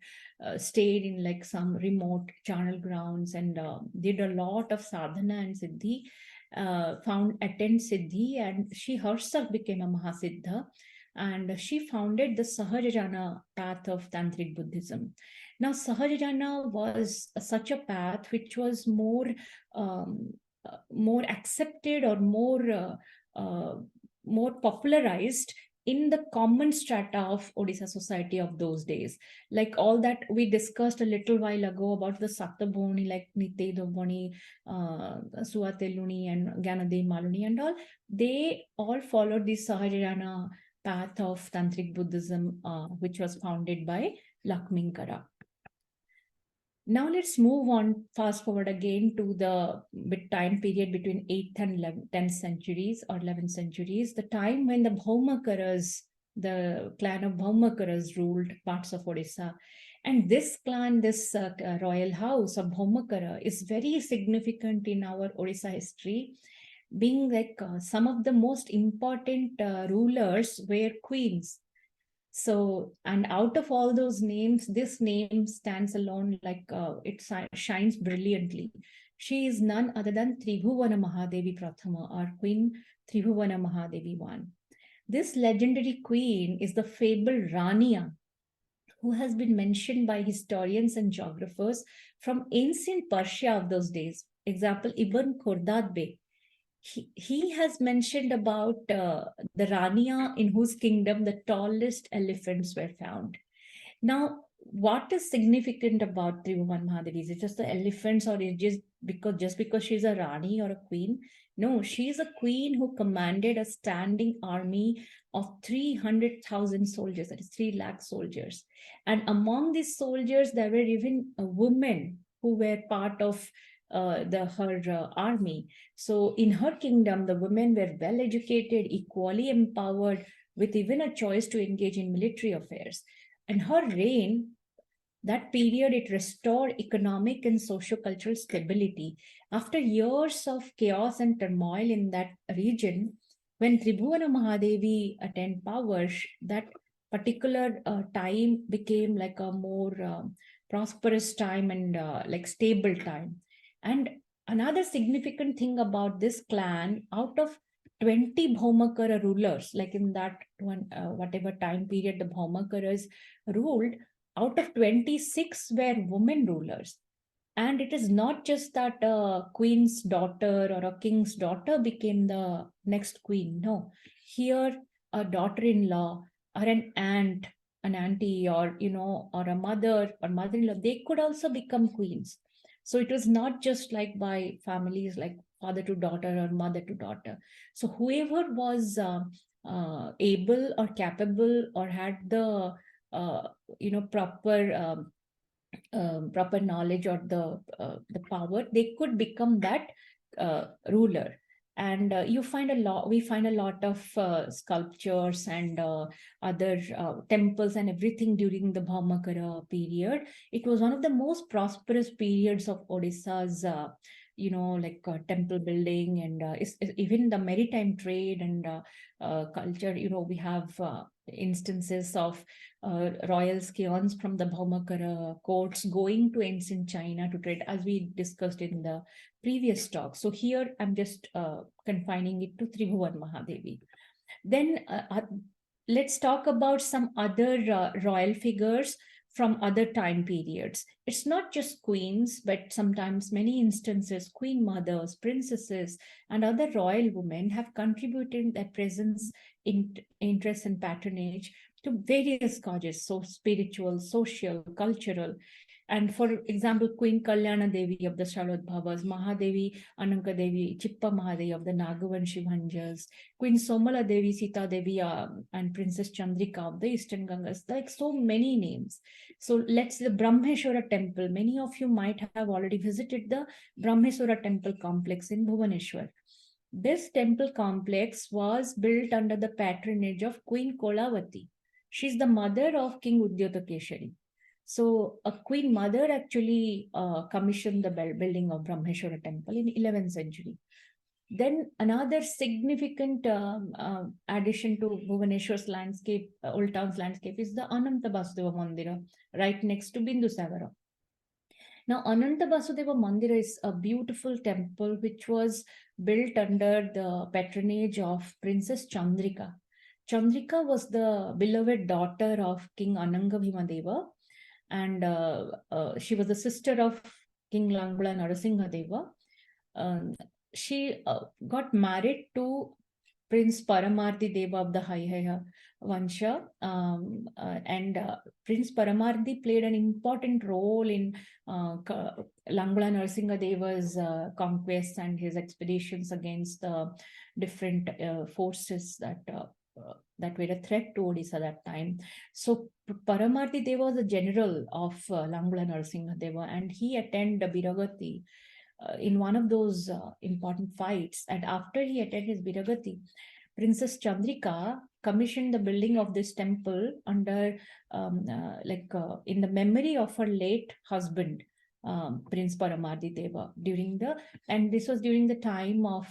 stayed in like some remote charnel grounds and did a lot of sadhana and siddhi, attained siddhi, and she herself became a Mahasiddha, and she founded the Sahajana path of Tantric Buddhism. Now Sahajana was such a path which was more accepted, or more popularized in the common strata of Odisha society of those days. Like all that we discussed a little while ago about the Sataboni, like Nite Doboni, Suateluni, and Ganade Maluni and all, they all followed the Sahajana path of Tantric Buddhism, which was founded by Lakminkara. Now let's move on, fast forward again to the time period between 8th and 10th centuries or 11th centuries, the time when the Bhaumakaras, the clan of Bhaumakaras ruled parts of Odisha. And this clan, this royal house of Bhaumakara is very significant in our Odisha history, being like some of the most important rulers were queens. So, and out of all those names, this name stands alone, like it shines brilliantly. She is none other than Tribhuvana Mahadevi Prathama, or Queen Tribhuvana Mahadevi I. This legendary queen is the fabled Rania, who has been mentioned by historians and geographers from ancient Persia of those days. Example, Ibn Khordad Bey. He has mentioned about the Rania in whose kingdom the tallest elephants were found. Now, what is significant about Tribhuvan Mahadevi? Is it just the elephants, or is it just because she's a Rani or a queen. No, she's a queen who commanded a standing army of 300,000 soldiers, that is 3 lakh soldiers. And among these soldiers, there were even women who were part of her army. So in her kingdom, the women were well educated, equally empowered, with even a choice to engage in military affairs. And her reign, that period, it restored economic and socio-cultural stability. After years of chaos and turmoil in that region, when Tribhuvana Mahadevi attained power, that particular time became like a more prosperous time and like stable time. And another significant thing about this clan, out of 20 Bhaumakara rulers, like in that one, whatever time period the Bhaumakaras ruled, out of 26 were women rulers. And it is not just that a queen's daughter or a king's daughter became the next queen. No, here a daughter-in-law or an aunt, an auntie, or or a mother or mother-in-law, they could also become queens. So it was not just like by families like father to daughter or mother to daughter. So whoever was able or capable or had the proper knowledge or the power, they could become that ruler. And we find a lot of sculptures and other temples and everything during the Bhaumakara period. It was one of the most prosperous periods of Odisha's temple building and even the maritime trade and culture. We have instances of royal scions from the Bhaumakara courts going to ancient China to trade, as we discussed in the previous talk. So here I'm just confining it to Tribhuvan Mahadevi. Then let's talk about some other royal figures from other time periods. It's not just queens, but sometimes many instances, queen mothers, princesses, and other royal women have contributed their presence, interest, and patronage to various causes, so spiritual, social, cultural. And for example, Queen Kalyana Devi of the Shalodbhavas, Mahadevi Ananka Devi, Chippa Mahadevi of the Nagavanshi Bhanjas, Queen Somala Devi, Sita Devi, and Princess Chandrika of the Eastern Gangas, like so many names. So the Brahmeshwara temple, many of you might have already visited the Brahmeshwara temple complex in Bhubaneswar. This temple complex was built under the patronage of Queen Kolavati. She's the mother of King Udyotakeshari. So a queen mother actually commissioned the building of Brahmeshwara temple in 11th century. Then another significant addition to Bhubaneswar's landscape, Old Town's landscape, is the Ananta Vasudeva Mandira, right next to Bindusavara. Now, Ananta Vasudeva Mandira is a beautiful temple which was built under the patronage of Princess Chandrika. Chandrika was the beloved daughter of King Ananga Bhimadeva, and she was the sister of King Langula Narasimhadeva. She got married to Prince Paramarthi Deva of the Haihaya Vansha, and Prince Paramarthi played an important role in Langula Narasimhadeva's conquests and his expeditions against the different forces that were a threat to Odisha that time. So Paramarthi Deva was a general of Langula Narasimhadeva, and he attended Biragati in one of those important fights. And after he attended his Biragati, Princess Chandrika commissioned the building of this temple under in the memory of her late husband, Prince Paramarthi Deva, and this was during the time of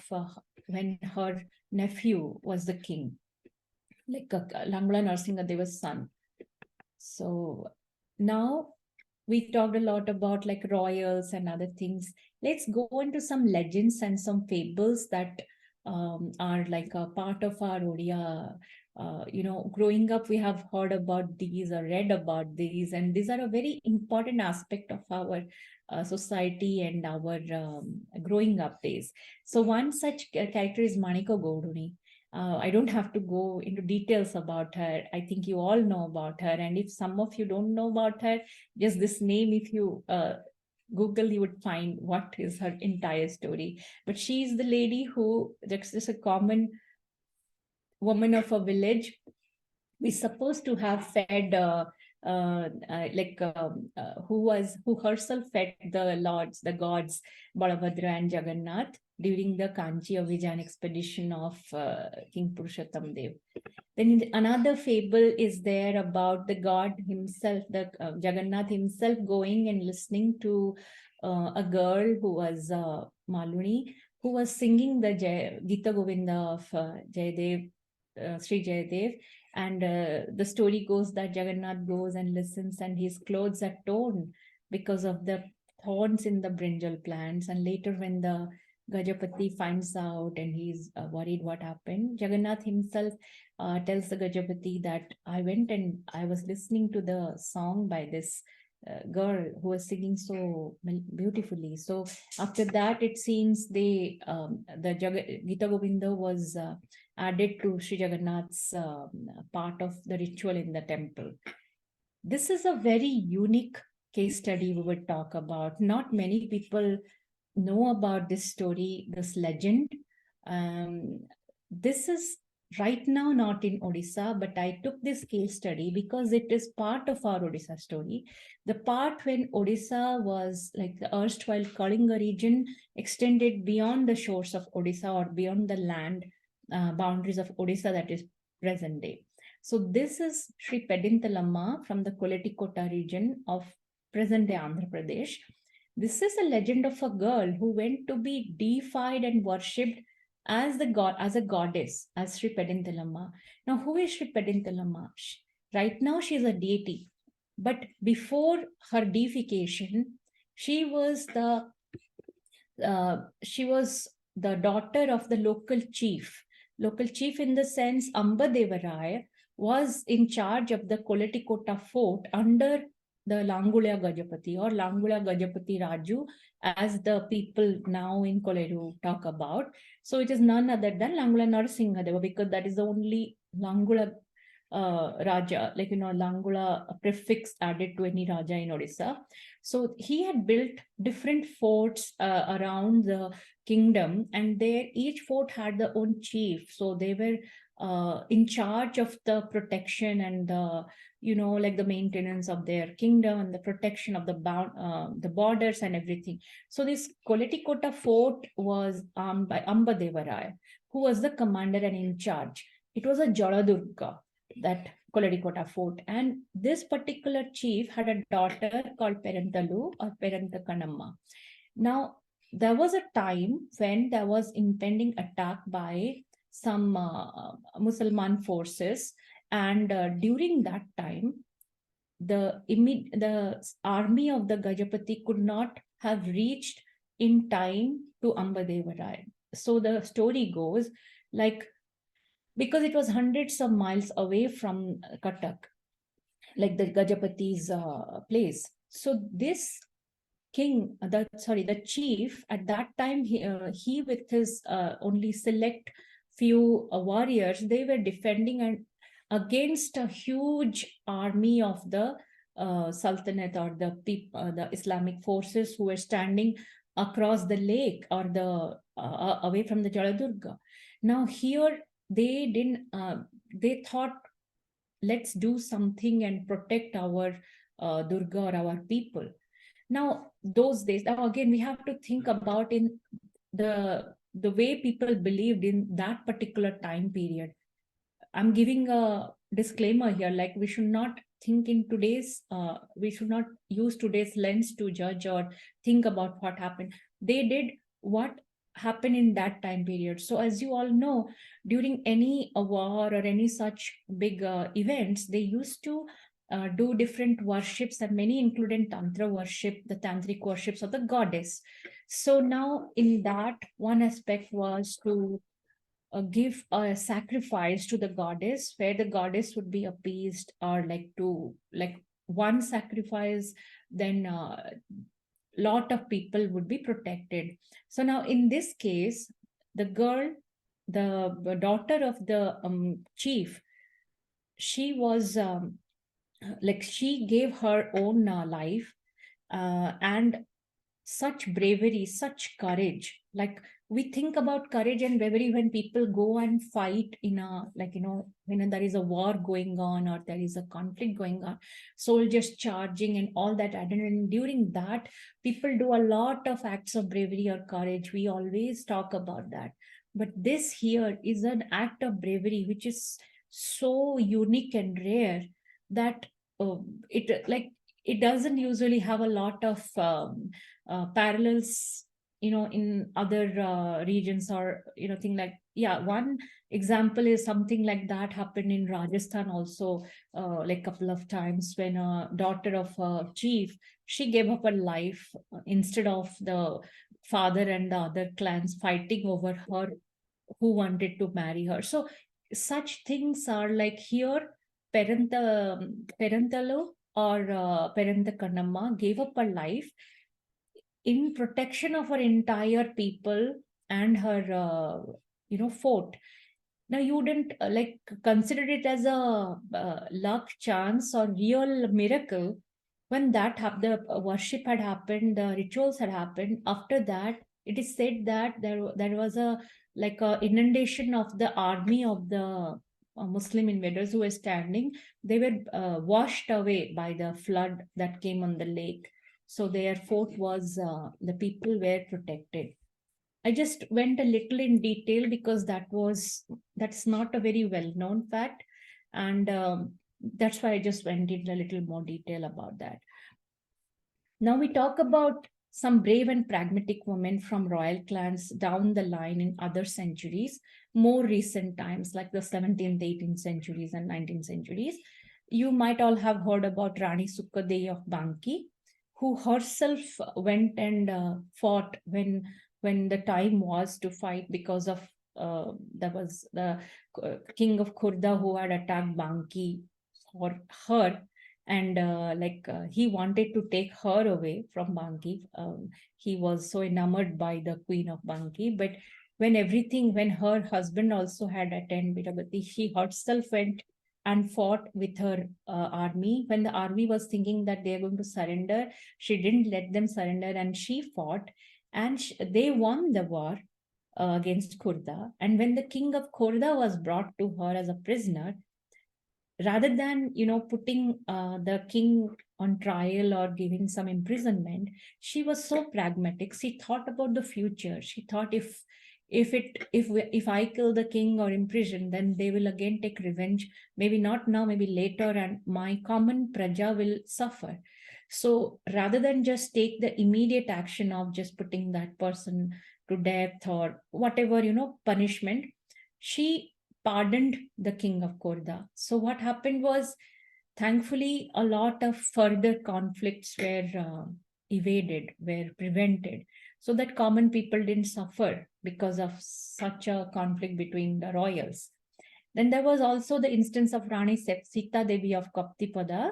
when her nephew was the king, like Langula Narasimhadeva's son. So now we talked a lot about like royals and other things. Let's go into some legends and some fables that are like a part of our Odia. Growing up, we have heard about these or read about these, and these are a very important aspect of our society and our growing up days. So one such character is Manika Gauduni. I don't have to go into details about her. I think you all know about her. And if some of you don't know about her, just this name, if you Google, you would find what is her entire story. But she is the lady who, that's just a common woman of a village, is supposed to have fed who herself fed the lords, the gods, Balabhadra and Jagannath during the Kanchi Abhijan expedition of King Purushottam Dev. Then another fable is there about the god himself, the Jagannath himself going and listening to a girl who was Maluni, who was singing the Gita Govinda of Jayadev, Sri Jayadev. And the story goes that Jagannath goes and listens, and his clothes are torn because of the thorns in the brinjal plants. And later when the Gajapati finds out and he's worried what happened, Jagannath himself tells the Gajapati that I went and I was listening to the song by this girl who was singing so beautifully. So after that, it seems the Gita Govinda was added to Sri Jagannath's part of the ritual in the temple. This is a very unique case study we would talk about. Not many people know about this story, this legend. This is right now not in Odisha, but I took this case study because it is part of our Odisha story. The part when Odisha was like the erstwhile Kalinga region extended beyond the shores of Odisha or beyond the land boundaries of Odisha that is present day. So this is Sri Pedintalamma from the Koletikota region of present day Andhra Pradesh. This is a legend of a girl who went to be deified and worshipped as the god, as a goddess, as Sri Pedintalamma. Now, who is Sri Pedintalamma? Right now, she is a deity, but before her deification, she was the daughter of the local chief. Local chief in the sense Amba Deva Rai was in charge of the Koletikota fort under the Langulya Gajapati or Langulya Gajapati Raju, as the people now in Koleru talk about. So it is none other than Langulya Narasimhadeva, because that is the only Langulya Raja, like, Langula prefix added to any Raja in Odisha. So he had built different forts around the kingdom, and there each fort had their own chief. So they were in charge of the protection and the, like the maintenance of their kingdom and the protection of the borders and everything. So this Koletikota fort was armed by Amba Deva Rai, who was the commander and in charge. It was a Jaladurga, that Koletikota fort. And this particular chief had a daughter called Perantalu or Perantakanamma. Now, there was a time when there was impending attack by some Muslim forces, and during that time, the army of the Gajapati could not have reached in time to Ambadeva Rai. So the story goes, like, because it was hundreds of miles away from Cuttack, like the Gajapati's place. So this king, the chief at that time, he with his only select few warriors, they were defending and against a huge army of the Sultanate or the Islamic forces who were standing across the lake or the away from the Jaladurga. Now here they didn't. They thought, let's do something and protect our Durga or our people. Now, those days, now again, we have to think about in the way people believed in that particular time period. I'm giving a disclaimer here, like we should not think in today's, we should not use today's lens to judge or think about what happened. They did what happened in that time period. So as you all know, during any war or any such big events, they used to do different worships, and many included Tantra worship, the Tantric worships of the goddess. So now in that, one aspect was to give a sacrifice to the goddess, where the goddess would be appeased, or like one sacrifice, then lot of people would be protected. So now in this case, the girl, the daughter of the chief, she was like she gave her own life, and such bravery, such courage. Like we think about courage and bravery when people go and fight in a, like, when there is a war going on or there is a conflict going on, soldiers charging and all that adrenaline. During that, people do a lot of acts of bravery or courage. We always talk about that. But this here is an act of bravery which is so unique and rare that it doesn't usually have a lot of parallels, in other regions, or thing like, yeah, one example is something like that happened in Rajasthan also, like couple of times, when a daughter of a chief, she gave up her life instead of the father and the other clans fighting over her, who wanted to marry her. So such things are like here, Perantalo or Peranta Kannamma gave up her life in protection of her entire people and her, fort. Now you wouldn't like consider it as a luck, chance, or real miracle. When that the worship had happened, the rituals had happened. After that, it is said that there was a like a inundation of the army of the Muslim invaders who were standing. They were washed away by the flood that came on the lake. So their fort was, the people were protected. I just went a little in detail because that's not a very well-known fact. And that's why I just went into a little more detail about that. Now we talk about some brave and pragmatic women from royal clans down the line in other centuries, more recent times like the 17th, 18th centuries and 19th centuries. You might all have heard about Rani Sukhadevi of Banki, who herself went and fought when the time was to fight, because of there was the king of Khurda who had attacked Banki for her, and he wanted to take her away from Banki. He was so enamored by the queen of Banki, but when her husband also had attained Virabhati, she herself went and fought with her army. When the army was thinking that they are going to surrender, she didn't let them surrender, and she fought, and they won the war against Khurda. And when the king of Khurda was brought to her as a prisoner, rather than putting the king on trial or giving some imprisonment, she was so pragmatic. She thought about the future. She thought, if I kill the king or imprison, then they will again take revenge, maybe not now, maybe later, and my common praja will suffer. So rather than just take the immediate action of just putting that person to death or whatever, punishment, she pardoned the king of Khurda. So what happened was, thankfully, a lot of further conflicts were were prevented, so that common people didn't suffer because of such a conflict between the royals. Then there was also the instance of Rani Sita Devi of Kaptipada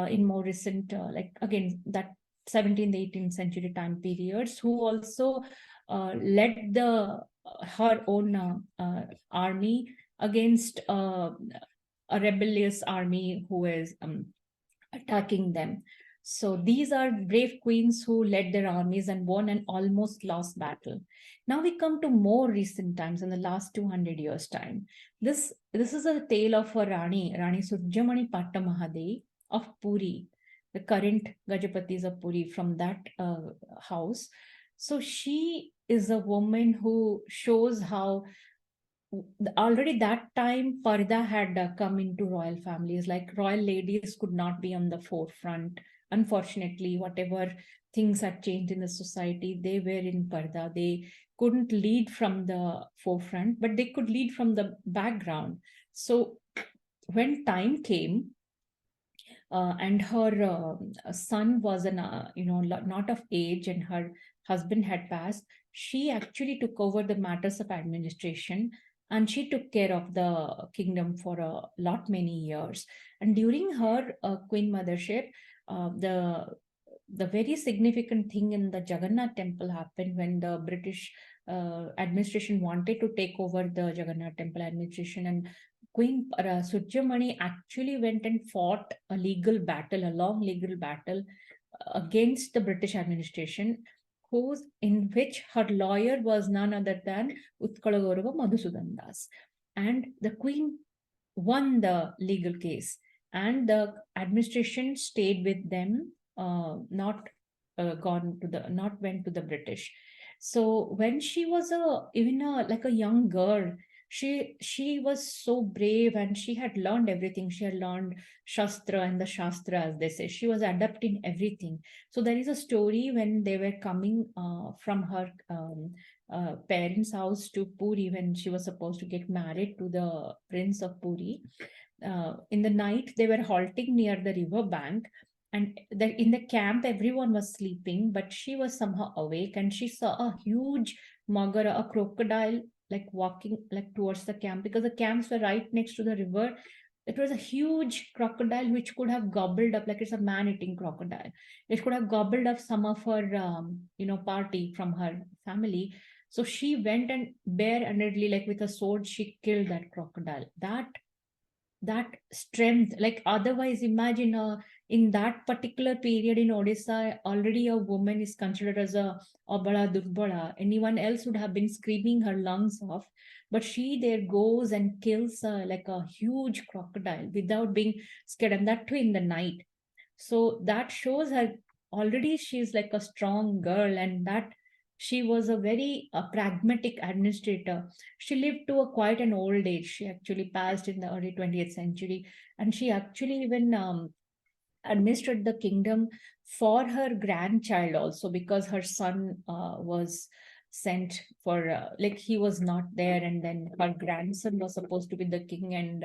in more recent, again, that 17th, 18th century time periods, who also led her own army against a rebellious army who is attacking them. So these are brave queens who led their armies and won an almost lost battle. Now we come to more recent times, in the last 200 years time. This is a tale of a Rani Surjamani Pattamahade of Puri, the current Gajapatis of Puri, from that house. So she is a woman who shows how already that time Parda had come into royal families. Like royal ladies could not be on the forefront. Unfortunately, whatever things had changed in the society, they were in Parda. They couldn't lead from the forefront, but they could lead from the background. So when time came, and her son was not of age, and her husband had passed, she actually took over the matters of administration, and she took care of the kingdom for a lot many years. And during her queen mothership, the very significant thing in the Jagannath Temple happened when the British administration wanted to take over the Jagannath Temple administration, and Queen Surjamani actually went and fought a long legal battle against the British administration. in which her lawyer was none other than Utkala Gaurava Madhusudan Das. And the queen won the legal case, and the administration stayed with them, not went to the British. So when she was like a young girl, she was so brave, and she had learned everything. She had learned Shastra and the Shastra, as they say. She was adept in everything. So there is a story when they were coming from her parents' house to Puri, when she was supposed to get married to the Prince of Puri. In the night, they were halting near the river bank, and in the camp, everyone was sleeping, but she was somehow awake, and she saw a huge magara, a crocodile, like walking like towards the camp, because the camps were right next to the river. It was a huge crocodile which could have gobbled up, like it's a man-eating crocodile. It could have gobbled up some of her, party from her family. So she went and barehandedly, like with a sword, she killed that crocodile. That strength, like otherwise imagine in that particular period in Odisha, already a woman is considered as a abala durbala. Anyone else would have been screaming her lungs off, but she there goes and kills like a huge crocodile without being scared, and that too in the night. So that shows her already she's like a strong girl, and that she was a very pragmatic administrator. She lived to quite an old age. She actually passed in the early 20th century, and she actually even administered the kingdom for her grandchild also, because her son was sent for like he was not there, and then her grandson was supposed to be the king, and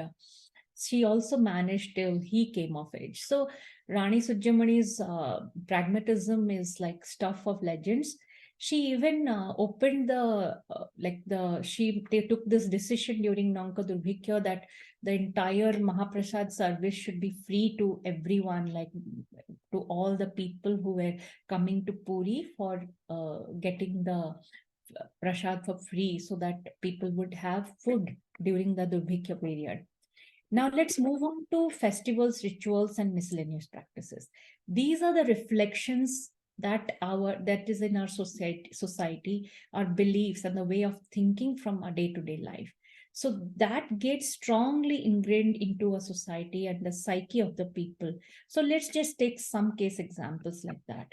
she also managed till he came of age. So Rani Sujamani's pragmatism is like stuff of legends. She even opened they took this decision during Nanka Durbhikya that the entire Mahaprasad service should be free to everyone, like to all the people who were coming to Puri for getting the prasad for free, so that people would have food during the Durbhikya period. Now let's move on to festivals, rituals, and miscellaneous practices. These are the reflections that is in our society, our beliefs, and the way of thinking from our day-to-day life. So that gets strongly ingrained into a society and the psyche of the people. So let's just take some case examples like that.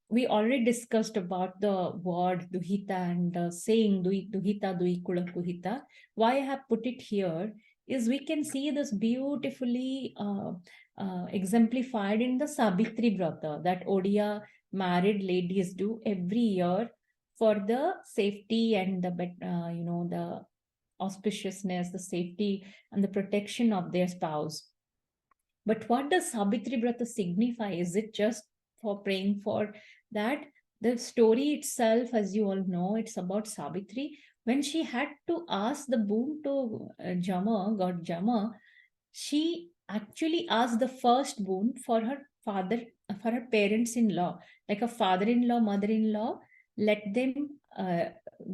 We already discussed about the word duhita and the saying duhita duikula duhita. Why I have put it here is we can see this beautifully exemplified in the Sabitri Vrata that Odia married ladies do every year for the safety and the auspiciousness, the safety and the protection of their spouse. But what does Sabitri Vrata signify? Is it just for praying for that? The story itself, as you all know, it's about Sabitri. When she had to ask the boon to God Jama, she actually asked the first boon for her father, for her parents-in-law, like a father-in-law, mother-in-law, let them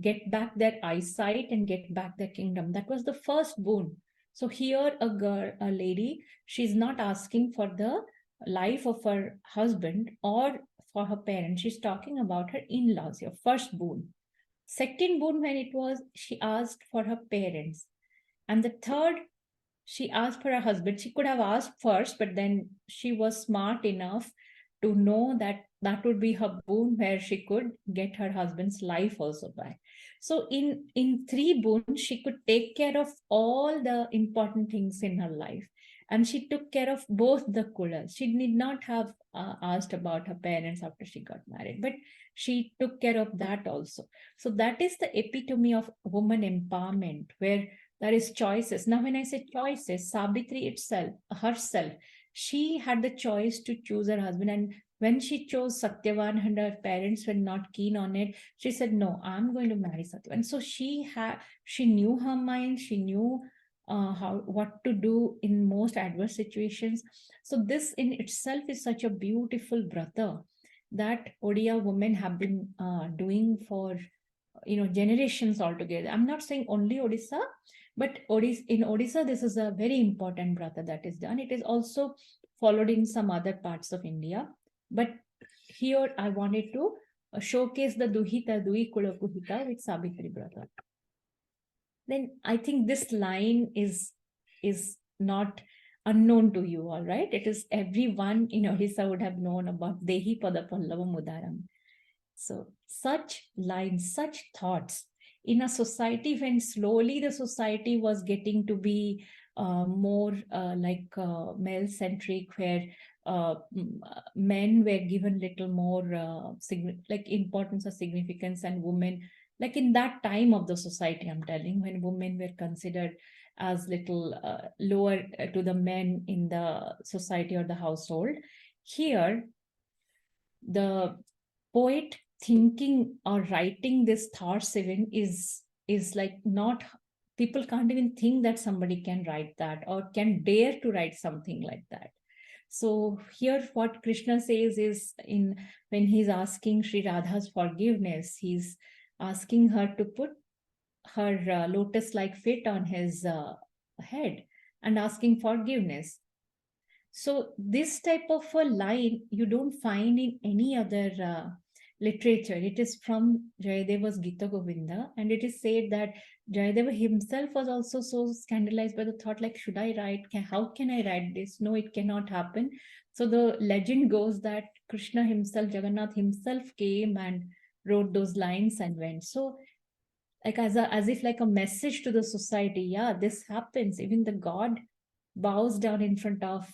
get back their eyesight and get back their kingdom. That was the first boon. So here a lady, she's not asking for the life of her husband or for her parents. She's talking about her in-laws, your first boon. Second boon, when it was, she asked for her parents. And the third, she asked for her husband. She could have asked first, but then she was smart enough to know that that would be her boon, where she could get her husband's life also by. So in three boons, she could take care of all the important things in her life. And she took care of both the kulas. She need not have asked about her parents after she got married, but she took care of that also. So that is the epitome of woman empowerment, where there is choices. Now, when I say choices, Sabitri herself, she had the choice to choose her husband. And when she chose Satyavan and her parents were not keen on it, she said, no, I'm going to marry Satyavan. So she knew her mind. She knew what to do in most adverse situations. So this in itself is such a beautiful brata that Odia women have been doing for generations altogether. I'm not saying only Odisha, but in Odisha, this is a very important brata that is done. It is also followed in some other parts of India. But here I wanted to showcase the Duhita Dui Kula Kuhita with Sabitri Brother. Then I think this line is not unknown to you, all right? It is everyone in Odisha would have known about Dehi Pada Pallava Mudaram. So such lines, such thoughts in a society when slowly the society was getting to be more male-centric, where men were given little more importance or significance, and women, like in that time of the society, I'm telling, when women were considered as little lower to the men in the society or the household. Here, the poet thinking or writing this thoughts even is like not, people can't even think that somebody can write that or can dare to write something like that. So here what Krishna says is, when he's asking Sri Radha's forgiveness, he's asking her to put her lotus-like feet on his head and asking forgiveness. So this type of a line you don't find in any other literature. It is from Jayadeva's Gita Govinda, and it is said that Jayadeva himself was also so scandalized by the thought, like, should I write? How can I write this? No, it cannot happen. So the legend goes that Krishna himself, Jagannath himself, came and wrote those lines and went. So like as if like a message to the society, yeah, this happens. Even the God bows down in front of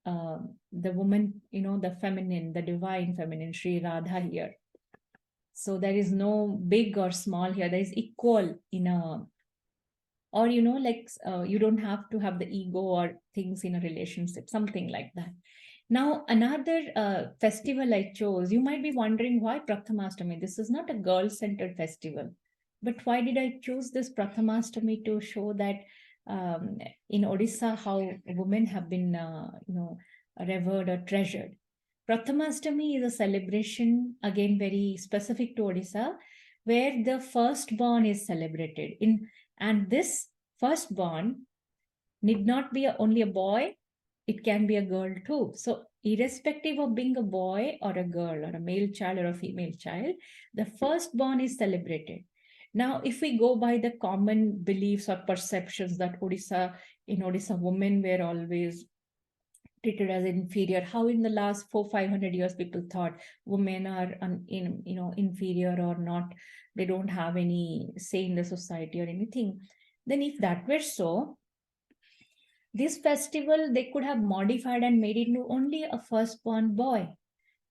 the woman, the feminine, the divine feminine, Sri Radha here. So there is no big or small here. There is equal in a, or you don't have to have the ego or things in a relationship, something like that. Now, another festival I chose, you might be wondering why Prathamashtami. This is not a girl-centered festival. But why did I choose this Prathamashtami? To show that in Odisha, how women have been, revered or treasured. Prathamashtami is a celebration, again, very specific to Odisha, where the firstborn is celebrated. And this firstborn need not be only a boy, it can be a girl too. So irrespective of being a boy or a girl, or a male child or a female child, the firstborn is celebrated. Now, if we go by the common beliefs or perceptions that in Odisha, women were always treated as inferior, how in the last 400-500 years people thought women are inferior or not, they don't have any say in the society or anything. Then if that were so, this festival, they could have modified and made it only a firstborn boy,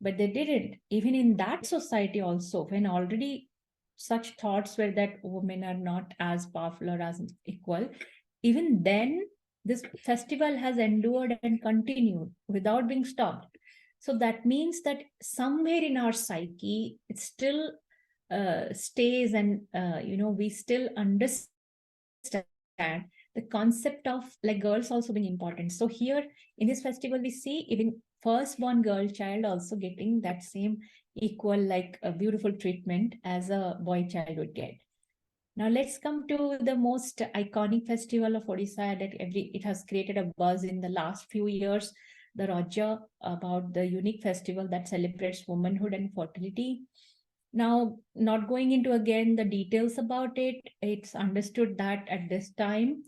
but they didn't. Even in that society also, when already such thoughts were that women are not as powerful or as equal, even then this festival has endured and continued without being stopped. So that means that somewhere in our psyche, it still stays, and we still understand the concept of like girls also being important. So here in this festival, we see even firstborn girl child also getting that same equal, like a beautiful treatment as a boy child would get. Now let's come to the most iconic festival of Odisha that it has created a buzz in the last few years, the Raja, about the unique festival that celebrates womanhood and fertility. Now, not going into again the details about it, it's understood that at this time,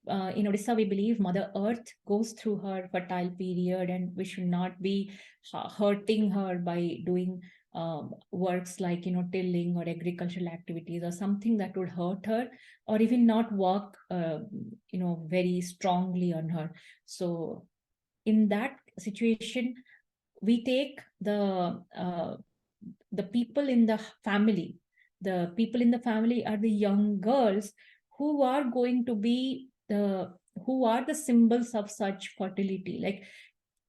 in Odisha, we believe Mother Earth goes through her fertile period, and we should not be hurting her by doing works like, tilling or agricultural activities or something that would hurt her, or even not work, very strongly on her. So in that situation, we take the people in the family. The people in the family are the young girls who are going to be who are the symbols of such fertility. Like,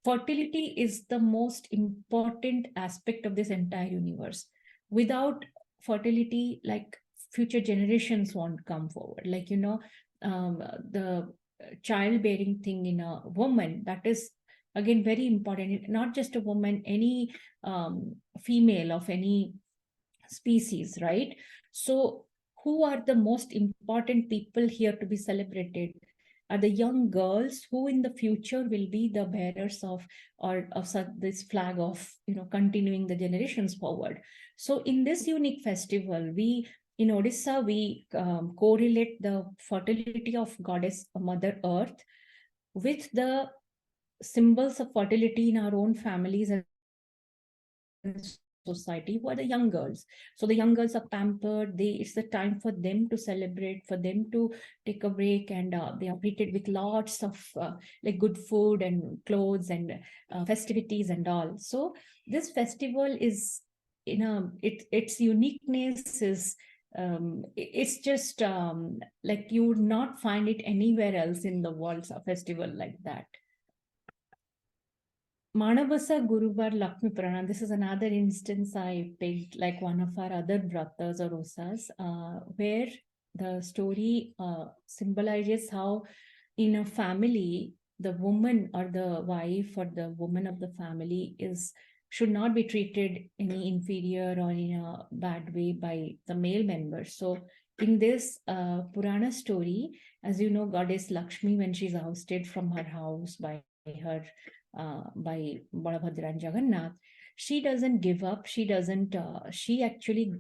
fertility is the most important aspect of this entire universe. Without fertility, like, future generations won't come forward. Like, the childbearing thing in a woman, that is again very important. Not just a woman, any female of any species, right? So who are the most important people here to be celebrated? are the young girls who in the future will be the bearers of this flag of, continuing the generations forward. So in this unique festival, in Odisha, we correlate the fertility of Goddess Mother Earth with the symbols of fertility in our own families and society, who are the young girls. So the young girls are pampered. It's the time for them to celebrate, for them to take a break, and they are treated with lots of like good food and clothes and festivities and all. So this festival is, its uniqueness is, it's just like you would not find it anywhere else in the world, a festival like that. Manabasa Guruvar Lakshmi Purana. This is another instance I picked, like one of our other bratas or osas, where the story symbolizes how in a family, the woman or the wife or the woman of the family should not be treated any inferior or in a bad way by the male members. So in this Purana story, as you know, Goddess Lakshmi, when she's ousted from her house by Balabhadra and Jagannath, she doesn't give up. She actually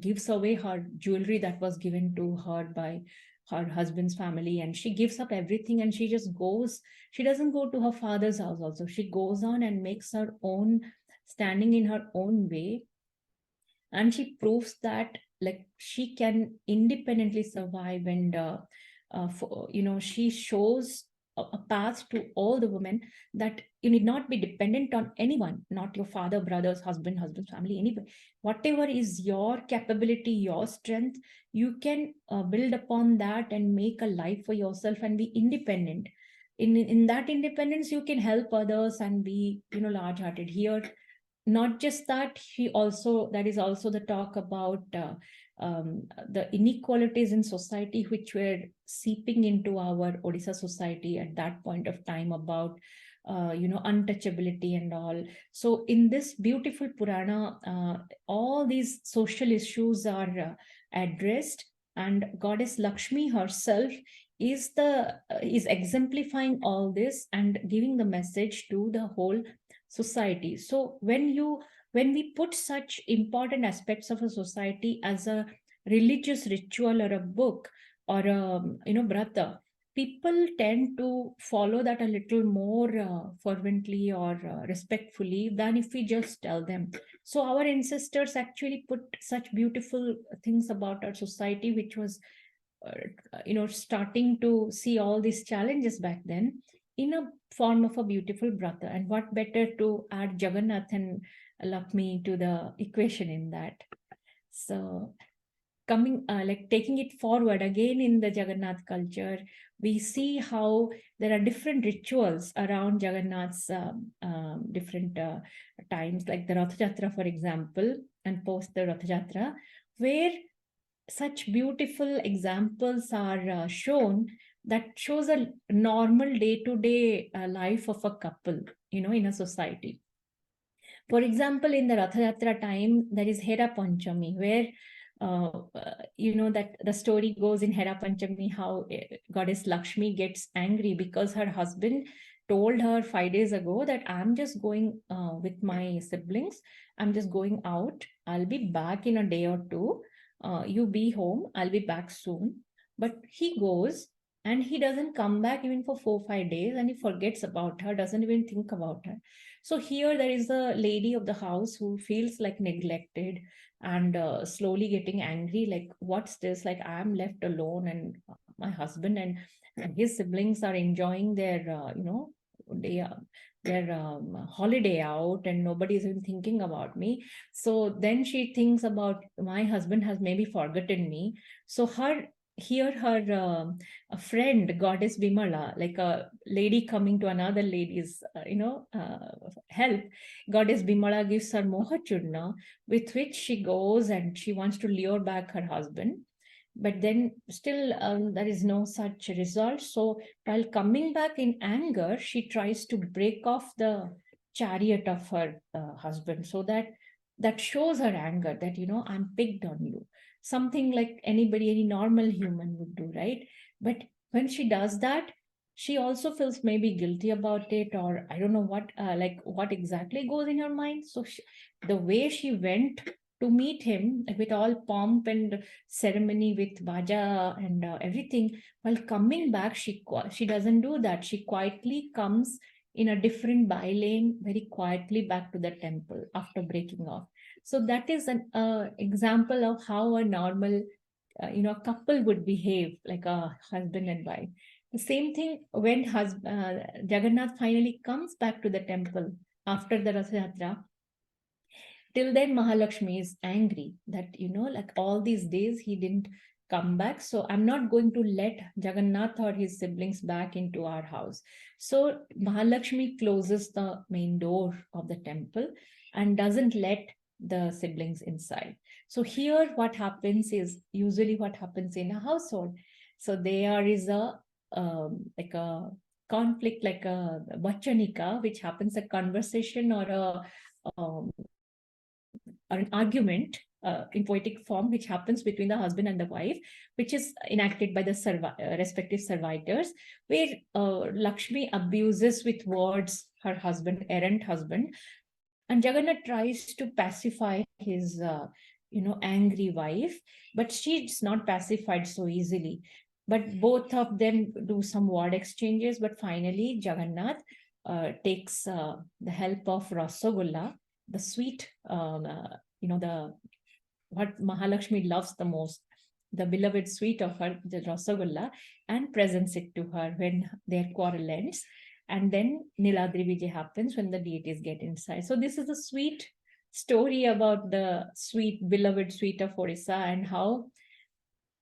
gives away her jewelry that was given to her by her husband's family, and she gives up everything, and she just goes. She doesn't go to her father's house also. She goes on and makes her own standing in her own way, and she proves that like she can independently survive, and she shows a path to all the women that you need not be dependent on anyone, not your father, brothers, husband's family, anybody. Whatever is your capability, your strength, you can build upon that and make a life for yourself and be independent. In that independence, you can help others and be, large-hearted. Here, not just that, that is also the talk about the inequalities in society which were seeping into our Odisha society at that point of time, about untouchability and all. So in this beautiful Purana, all these social issues are addressed, and Goddess Lakshmi herself is exemplifying all this and giving the message to the whole society. So when we put such important aspects of a society as a religious ritual or a book or a brata, people tend to follow that a little more fervently or respectfully than if we just tell them. So our ancestors actually put such beautiful things about our society, which was starting to see all these challenges back then in a form of a beautiful brata. And what better to add Jagannath and Lakshmi to the equation in that. So coming, taking it forward again in the Jagannath culture, we see how there are different rituals around Jagannath's different times, like the Rath Yatra, for example, and post the Rath Yatra, where such beautiful examples are shown that shows a normal day-to-day life of a couple, in a society. For example, in the Rath Yatra time, there is Hera Panchami, where that the story goes in Hera Panchami how Goddess Lakshmi gets angry because her husband told her 5 days ago that I'm just going with my siblings. I'm just going out. I'll be back in a day or two. You be home. I'll be back soon. But he goes and he doesn't come back even for 4-5 days, and he forgets about her, doesn't even think about her. So here there is a lady of the house who feels like neglected and slowly getting angry, like, what's this? Like, I'm left alone, and my husband and his siblings are enjoying their, their holiday out, and nobody is even thinking about me. So then she thinks about, my husband has maybe forgotten me. So her a friend, Goddess Bimala, like a lady coming to another lady's, help, Goddess Bimala gives her moha churna, with which she goes and she wants to lure back her husband. But then still there is no such result. So while coming back in anger, she tries to break off the chariot of her husband. So that shows her anger, that, I'm picked on you. Something like any normal human would do, right? But when she does that, she also feels maybe guilty about it, or I don't know what, what exactly goes in her mind. So the way she went to meet him with all pomp and ceremony with baja and everything, while coming back, she doesn't do that. She quietly comes in a different by lane, very quietly back to the temple after breaking off. So that is an example of how a normal couple would behave, like a husband and wife. The same thing when Jagannath finally comes back to the temple after the Rath Yatra. Till then, Mahalakshmi is angry that, like all these days he didn't come back. So I'm not going to let Jagannath or his siblings back into our house. So Mahalakshmi closes the main door of the temple and doesn't let the siblings inside. So here what happens is usually what happens in a household. So there is a like a conflict, like a vachanika, which happens, a conversation or an argument in poetic form, which happens between the husband and the wife, which is enacted by the respective servitors, where Lakshmi abuses with words her husband, errant husband, and Jagannath tries to pacify his angry wife, but she's not pacified so easily. But both of them do some word exchanges, but finally Jagannath takes the help of Rasagulla, the sweet, the what Mahalakshmi loves the most, the beloved sweet of her, the Rasagulla, and presents it to her when their quarrel ends. And then Niladri Vijay happens when the deities get inside. So this is a sweet story about the sweet, beloved sweet of Odisha, and how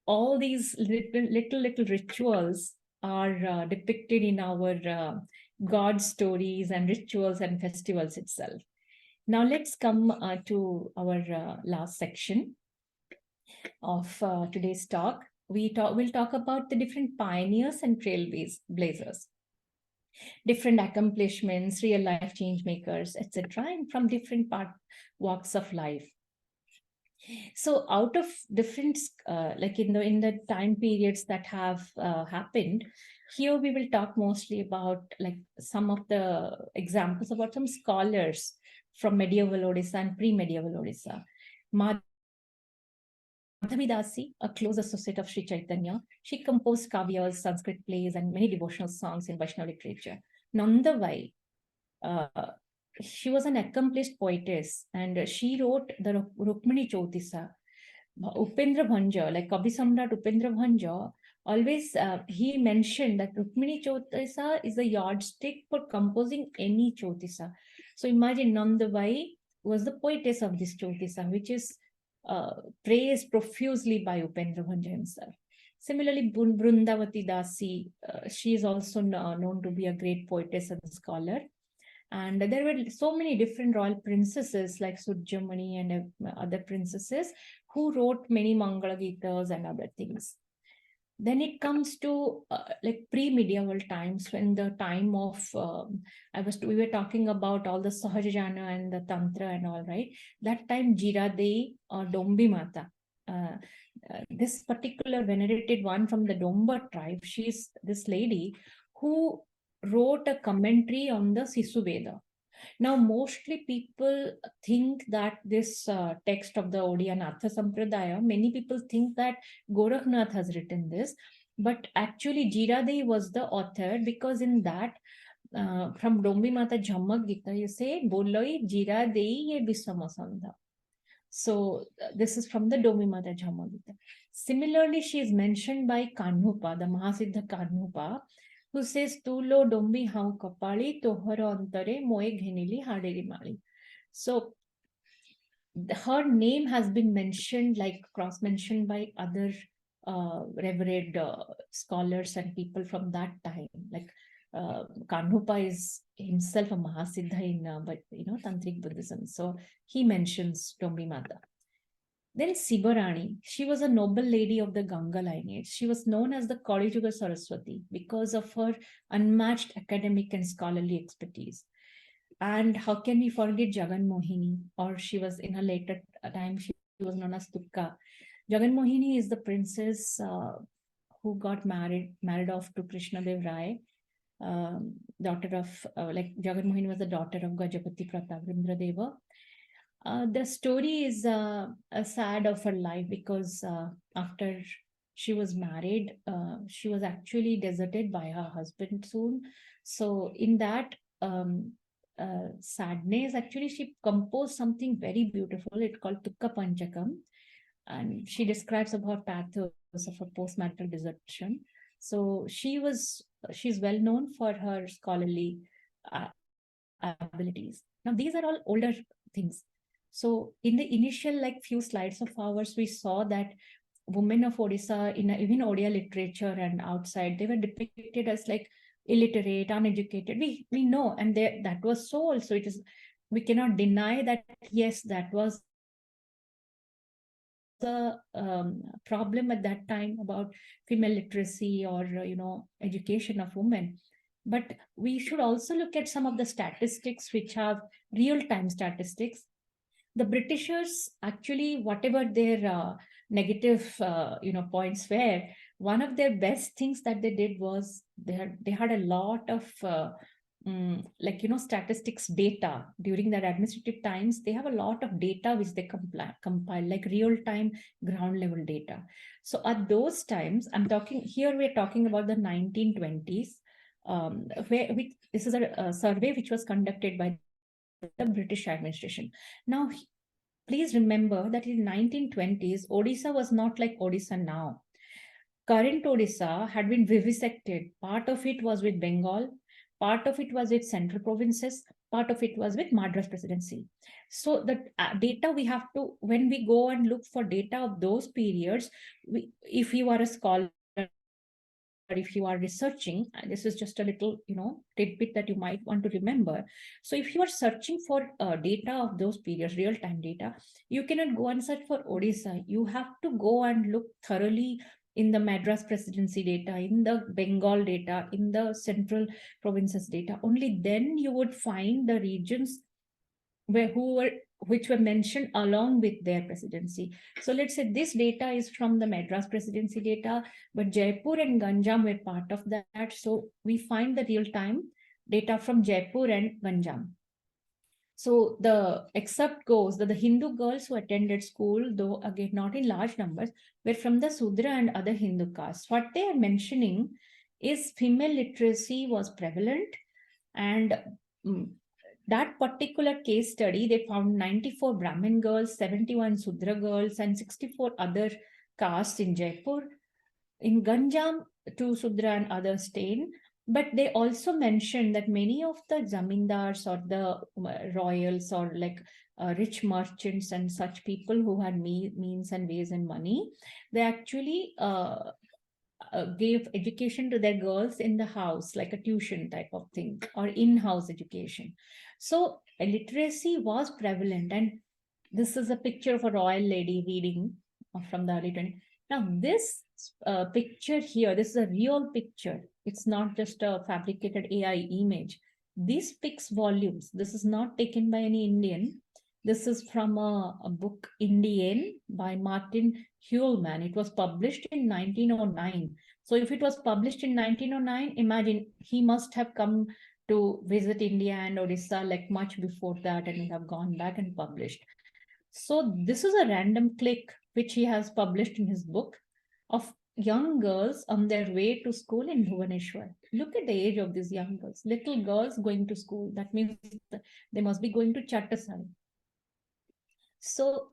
all these little rituals are depicted in our God stories and rituals and festivals itself. Now let's come to our last section of today's talk. We'll talk about the different pioneers and trailblazers, different accomplishments, real life change makers, etc., and from different walks of life. So out of different, like in the time periods that have happened, here we will talk mostly about like some of the examples about some scholars from medieval Odisha and pre-medieval Odisha. Madhavi Dasi, a close associate of Sri Chaitanya, she composed kavyas, Sanskrit plays, and many devotional songs in Vaishnava literature. Nandavai, she was an accomplished poetess, and she wrote the Rukmini Chautisa. Upendra Bhanja, like Kavi Samrat Upendra Bhanja, always he mentioned that Rukmini Chautisa is a yardstick for composing any Chautisa. So imagine Nandavai was the poetess of this Chautisa, which is praised profusely by Upendra Bhanja himself. Similarly, Brundavati Dasi, she is also known to be a great poetess and scholar. And there were so many different royal princesses like Surjamani and other princesses who wrote many Mangala Gitas and other things. Then it comes to like pre-medieval times, when the time of we were talking about all the Sahajana and the Tantra and all, right? That time Jiradei or Dombi Mata, this particular venerated one from the Domba tribe, she's this lady who wrote a commentary on the Sisu Veda. Now, mostly people think that this text of the Odia Natha Sampradaya, many people think that Gorakhnath has written this, but actually Jiradei was the author, because in that, from Dombi Mata Jhammak Gita, you say, Boloi Jiradei ye Visamasandha. So this is from the Dombi Mata Jhammak Gita. Similarly, she is mentioned by Kanhupa, the Mahasiddha Kanhupa, who says, Tulo Dombi Hau Kapali, Tohara Antare, Moe Ghenili Haderi Mali. So her name has been mentioned, like cross-mentioned by other revered scholars and people from that time. Like Kanhupa is himself a Mahasiddha in Tantric Buddhism. So he mentions Dombi Mata. Then Sibarani, she was a noble lady of the Ganga lineage. She was known as the Kalijuga Saraswati because of her unmatched academic and scholarly expertise. And how can we forget Jagan Mohini? Or she was, in her later time, she was known as Tukka. Jagan Mohini is the princess who got married off to Krishna Dev Rai, daughter of like Jagat Mohini was the daughter of Gajapati Pratap Deva. The story is sad of her life because after she was married, she was actually deserted by her husband soon. So in that sadness, actually she composed something very beautiful. It's called Tukka Panchakam, and she describes about pathos of a postmarital desertion. So she's well known for her scholarly abilities. Now these are all older things. So in the initial like few slides of ours, we saw that women of Odisha in even Odia literature and outside, they were depicted as like illiterate, uneducated. We know, and that was so also. It is, we cannot deny that, yes, that was the problem at that time about female literacy or education of women. But we should also look at some of the statistics which have real-time statistics. The Britishers actually, whatever their negative points were, one of their best things that they did was they had a lot of statistics data during their administrative times. They have a lot of data which they compile like real-time ground level data. So at those times, we're talking about the 1920s, this is a survey which was conducted by the British administration. Now, please remember that in 1920s, Odisha was not like Odisha now. Current Odisha had been vivisected. Part of it was with Bengal, part of it was with central provinces, part of it was with Madras presidency. So the data we have to, when we go and look for data of those periods, if you are a scholar, or if you are researching, this is just a little, tidbit that you might want to remember. So if you are searching for data of those periods, real-time data, you cannot go and search for Odisha. You have to go and look thoroughly in the Madras presidency data, in the Bengal data, in the central provinces data. Only then you would find the regions which were mentioned along with their presidency. So let's say this data is from the Madras presidency data, but Jaipur and Ganjam were part of that. So we find the real-time data from Jaipur and Ganjam. So the excerpt goes that the Hindu girls who attended school, though again not in large numbers, were from the Sudra and other Hindu castes. What they are mentioning is female literacy was prevalent, and that particular case study, they found 94 Brahmin girls, 71 Sudra girls, and 64 other castes in Jaipur. In Ganjam, 2 Sudra and others stayed. But they also mentioned that many of the zamindars or the royals or like rich merchants and such people who had means and ways and money, they actually gave education to their girls in the house, like a tuition type of thing, or in-house education. So literacy was prevalent. And this is a picture of a royal lady reading from the early 20s. Now this picture here, this is a real picture. It's not just a fabricated AI image. This speaks volumes. This is not taken by any Indian. This is from a book, Indian, by Martin Huelman. It was published in 1909. So if it was published in 1909, imagine he must have come to visit India and Odisha like much before that and have gone back and published. So this is a random click which he has published in his book of young girls on their way to school in Bhubaneswar. Look at the age of these young girls, little girls going to school. That means they must be going to Chattasari. So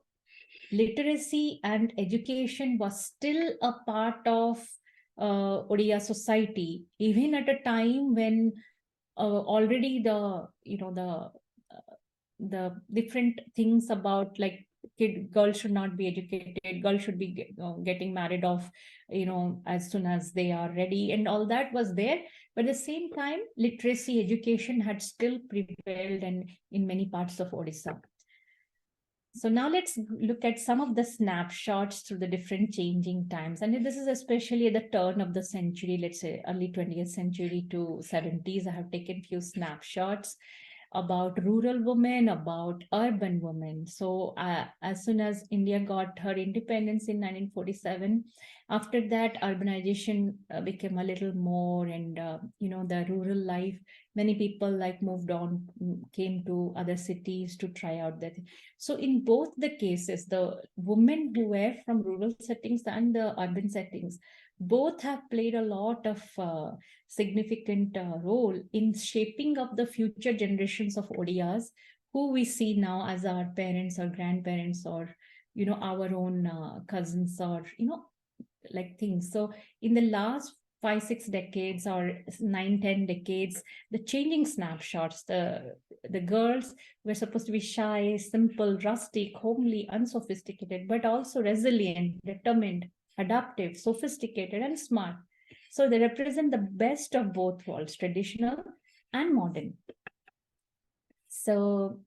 literacy and education was still a part of Odia society, even at a time when already the different things about like girls should not be educated, girls should be getting married off, as soon as they are ready, and all that was there. But at the same time, literacy education had still prevailed and in many parts of Odisha. So now let's look at some of the snapshots through the different changing times. And this is especially at the turn of the century, let's say early 20th century to 70s. I have taken few snapshots. about rural women, about urban women. So as soon as India got her independence in 1947, after that urbanization became a little more, and the rural life, many people like moved on, came to other cities to try out that. So in both the cases, the women who were from rural settings and the urban settings, both have played a lot of significant role in shaping up the future generations of Odiyas, who we see now as our parents or grandparents, or our own cousins, or like things. So in the last 5-6 decades or 9-10 decades, the changing snapshots, the girls were supposed to be shy, simple, rustic, homely, unsophisticated, but also resilient, determined, adaptive, sophisticated, and smart. So they represent the best of both worlds, traditional and modern. So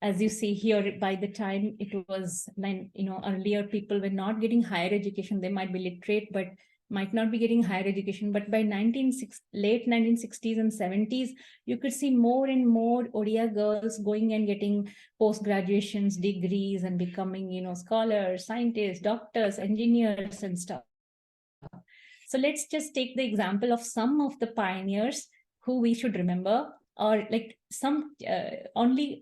as you see here, by the time it was, earlier people were not getting higher education. They might be literate, but might not be getting higher education. But by late 1960s and 70s, you could see more and more Odia girls going and getting post-graduations, degrees, and becoming, scholars, scientists, doctors, engineers, and stuff. So let's just take the example of some of the pioneers who we should remember, or like some I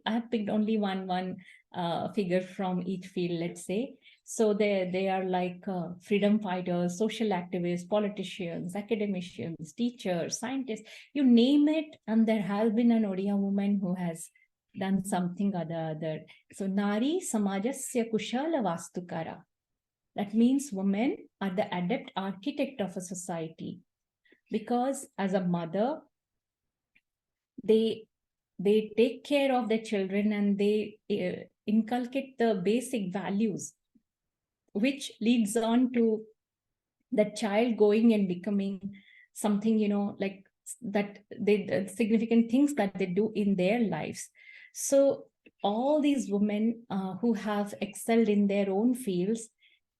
have picked only one figure from each field, let's say. So they are like freedom fighters, social activists, politicians, academicians, teachers, scientists, you name it, and there has been an Odia woman who has done something or the other. So Nari samajasya kushala vastukara. That means women are the adept architect of a society, because as a mother, they take care of their children, and they inculcate the basic values, which leads on to the child going and becoming something, like that, the significant things that they do in their lives. So all these women who have excelled in their own fields,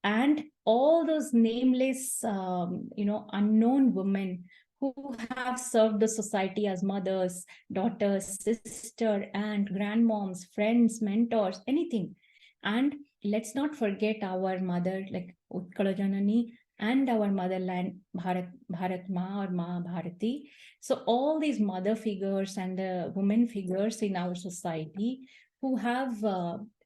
and all those nameless, unknown women who have served the society as mothers, daughters, sister, aunt, grandmoms, friends, mentors, anything. And let's not forget our mother, like Utkala Janani, and our motherland, Bharat Ma or Ma Bharati. So all these mother figures and the women figures in our society who have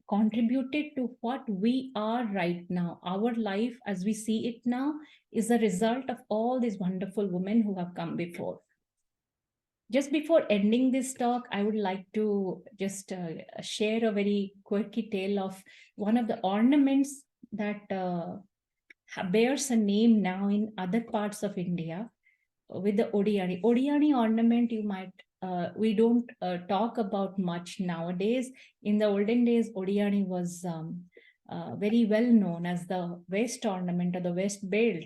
contributed to what we are right now. Our life as we see it now is a result of all these wonderful women who have come before. Just before ending this talk, I would like to just share a very quirky tale of one of the ornaments that bears a name now in other parts of India with the Odiyani. Odiyani ornament, you might we don't talk about much nowadays. In the olden days, Odiyani was very well known as the West ornament or the West belt.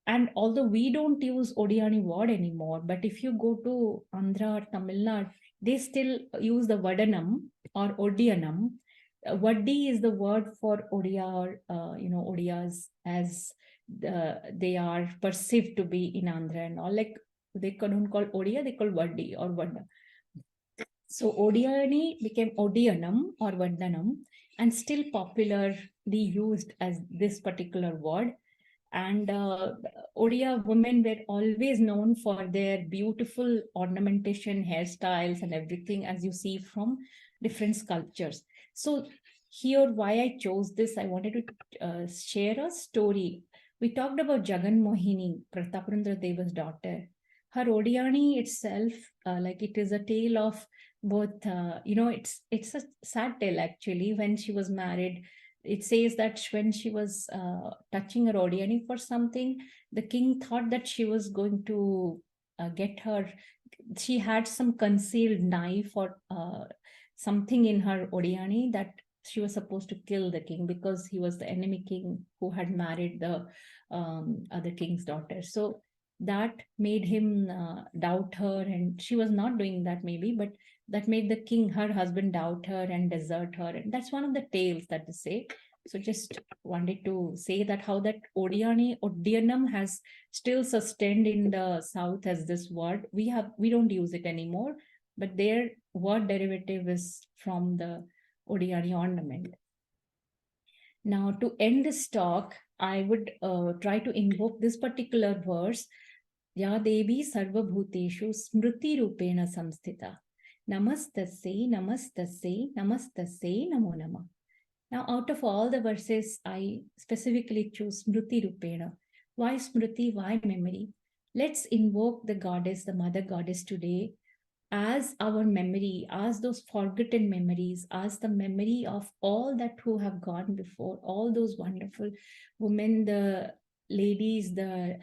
And although we don't use Odiyani word anymore, but if you go to Andhra or Tamil Nadu, they still use the Vadanam or Odiyanam. Vaddi is the word for Odia, or Odiyas, as they are perceived to be in Andhra and all. Like they don't call Odia, they call Vaddi or Vadda. So Odiyani became Odiyanam or Vaddanam, and still popularly used as this particular word. And Odia women were always known for their beautiful ornamentation, hairstyles, and everything, as you see from different sculptures. So here, why I chose this, I wanted to share a story. We talked about Jagan Mohini, Prataparundra Deva's daughter. Her Odiyani itself, like it is a tale of both, it's a sad tale actually. When she was married, it says that when she was touching her Odiyani for something, the king thought that she was going to get her, she had some concealed knife or something in her Odiyani, that she was supposed to kill the king because he was the enemy king who had married the other king's daughter. So that made him doubt her, and she was not doing that maybe, but that made the king, her husband, doubt her and desert her. And that's one of the tales that they say. So just wanted to say that how that Odiyanam has still sustained in the South as this word. We don't use it anymore, but their word derivative is from the Odiyani ornament. Now, to end this talk, I would try to invoke this particular verse, Ya Devi Sarva Bhuteshu Smriti Rupena Samsthita. Namastasya, Namastasya, Namastasya, Namo Namah. Now, out of all the verses, I specifically choose Smriti Rupena. Why Smriti? Why memory? Let's invoke the goddess, the mother goddess today, as our memory, as those forgotten memories, as the memory of all that who have gone before, all those wonderful women, the ladies, the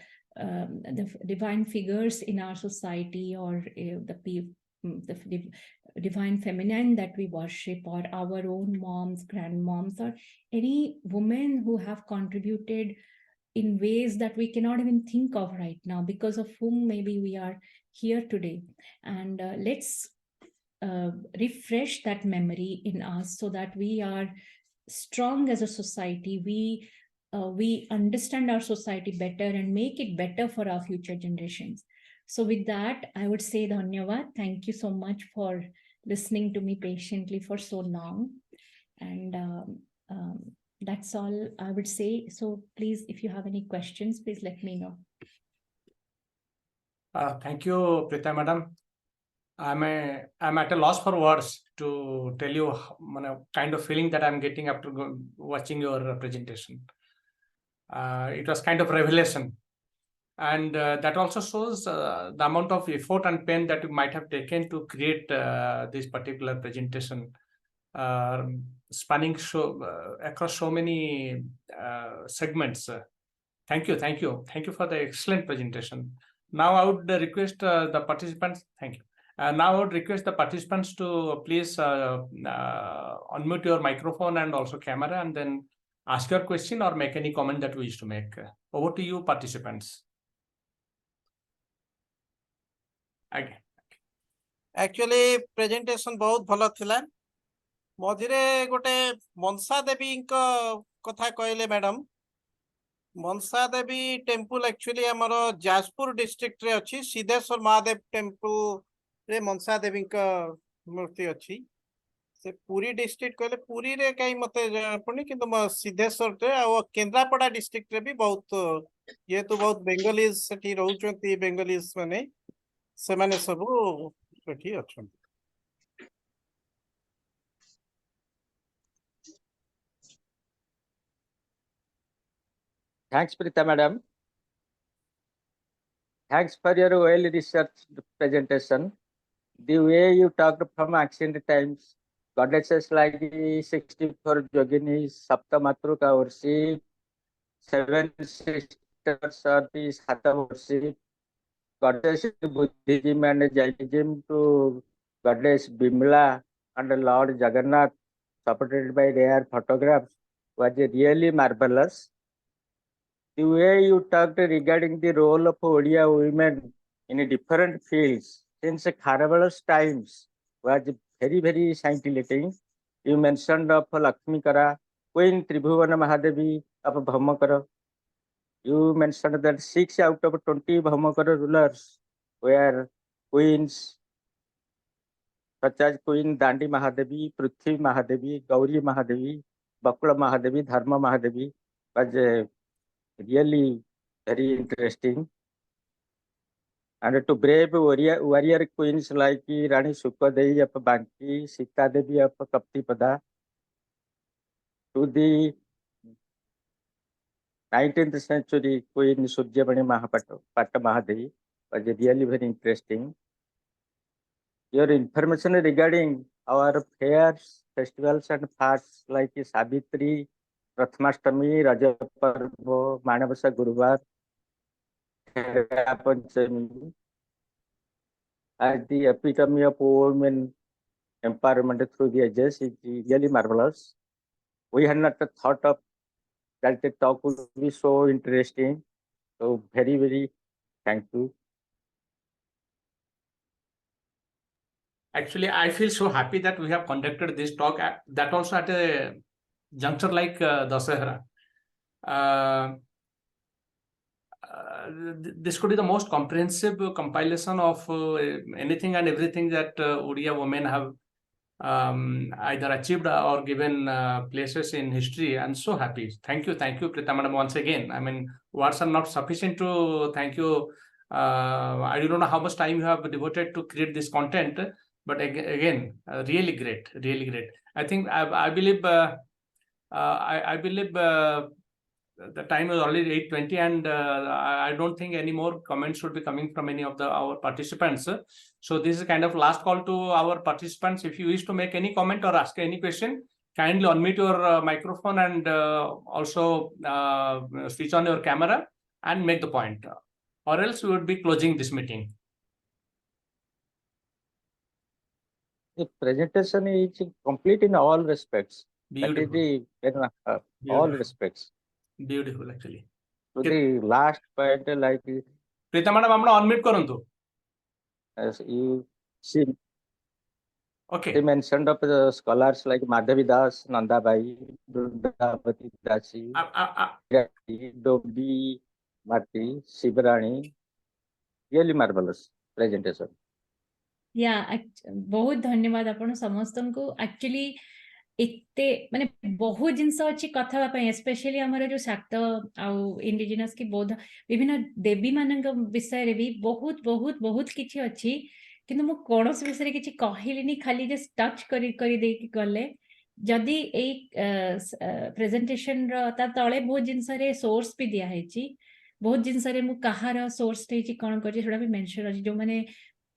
divine figures in our society, or the divine feminine that we worship, or our own moms, grandmoms, or any women who have contributed in ways that we cannot even think of right now, because of whom maybe we are here today. And let's refresh that memory in us so that we are strong as a society. We understand our society better and make it better for our future generations. So with that, I would say Dhanyavad. Thank you so much for listening to me patiently for so long. And that's all I would say. So please, if you have any questions, please let me know. Thank you, Preeta Madam. I'm at a loss for words to tell you kind of feeling that I'm getting after watching your presentation. It was kind of revelation. And that also shows the amount of effort and pain that you might have taken to create this particular presentation, spanning across so many segments. Thank you for the excellent presentation. Now I would request the participants. Thank you. Now I would request the participants to please unmute your microphone and also camera, and then ask your question or make any comment that we wish to make. Over to you, participants. Okay. Actually, presentation बहुत भलो थिला. मझिरे गोटे मनसा देवी कथा कहले madam. Mansa Devi temple actually हमरो Jajpur district रे अछि. Siddheshwar Mahadev temple रे मनसा देवी मूर्ति अछि. से पुरी डिस्ट्रिक्ट कहले पुरी रे कई मते पड़नी, किंतु सिद्धेश्वर रे आ केंद्रापड़ा डिस्ट्रिक्ट रे भी बहुत ये तो बहुत बेंगलीज सेठी रहउचंती. बेंगलीज माने से माने सब सेठी अछन. Thanks, Preeta Madam. Thanks for your well researched presentation. The way you talked from ancient times, goddesses like the 64 Yoginis, saptamatrika worship, 7 sisters or the Sata worship, goddess Buddhism and Jainism to goddess Bimla and Lord Jagannath, supported by rare photographs, was really marvelous. The way you talked regarding the role of Odia women in different fields since Kharavala's times was very, very scintillating. You mentioned of Lakshmi Kara, Queen Tribhuvana Mahadevi of Bhaumakara. You mentioned that 6 out of 20 Bhaumakara rulers were queens, such as Queen Dandi Mahadevi, Prithvi Mahadevi, Gauri Mahadevi, Bakula Mahadevi, Dharma Mahadevi, was really very interesting. And to brave warrior queens like Rani Sukadevi of Banki, Sita Devi of Kaptipada, to the 19th century Queen Surjamani Patta Mahadevi was really very interesting. Your information regarding our fairs, festivals and fasts like Savitri, Prathmashtami, Raja Parva, Manavasa Guruvar, Panchami, as the epitome of women empowerment through the ages is really marvelous. We had not thought of that the talk would be so interesting. So very, very thank you. Actually, I feel so happy that we have conducted this talk, that also at a juncture like Dasahara. this could be the most comprehensive compilation of anything and everything that Odia women have either achieved or given places in history. I'm so happy. Thank you, Preeta Madam, once again. I mean, words are not sufficient to thank you. I don't know how much time you have devoted to create this content, but again, really great. I think I believe I believe the time is already 8:20, and I don't think any more comments should be coming from any of our participants. So this is kind of last call to our participants. If you wish to make any comment or ask any question, kindly unmute your microphone and also switch on your camera and make the point, or else we would be closing this meeting. The presentation is complete in all respects. Beautiful. That is all respects. Beautiful, actually. To the last point, like Preeta Madam, আমরা unmute করন্তু. as you see, Okay. they mentioned of the scholars like Madhavi Das, Nandabai, Durgavati Dasi, Dobdi, Mati, Sibarani. Really marvelous presentation. Yeah, बहुत धन्यवाद आपण समस्तंको actually एते माने बहुत जिंस अछि कथा पय स्पेशली हमर जो शाक्त आउ इंडिजिनस की बोध विभिन्न देवी मानक विषय रे भी बहुत किछि अछि किंतु मु कोनस विषय रे किछि कहिलिनी खाली जे टच करी दे कि गले जदी ए प्रेजेंटेशन र ता तळे बहुत जिंस रे सोर्स भी दिया हेछि बहुत जिंस रे मु कहार सोर्स टेछि कोन करि सेडा भी मेंशन अछि जो माने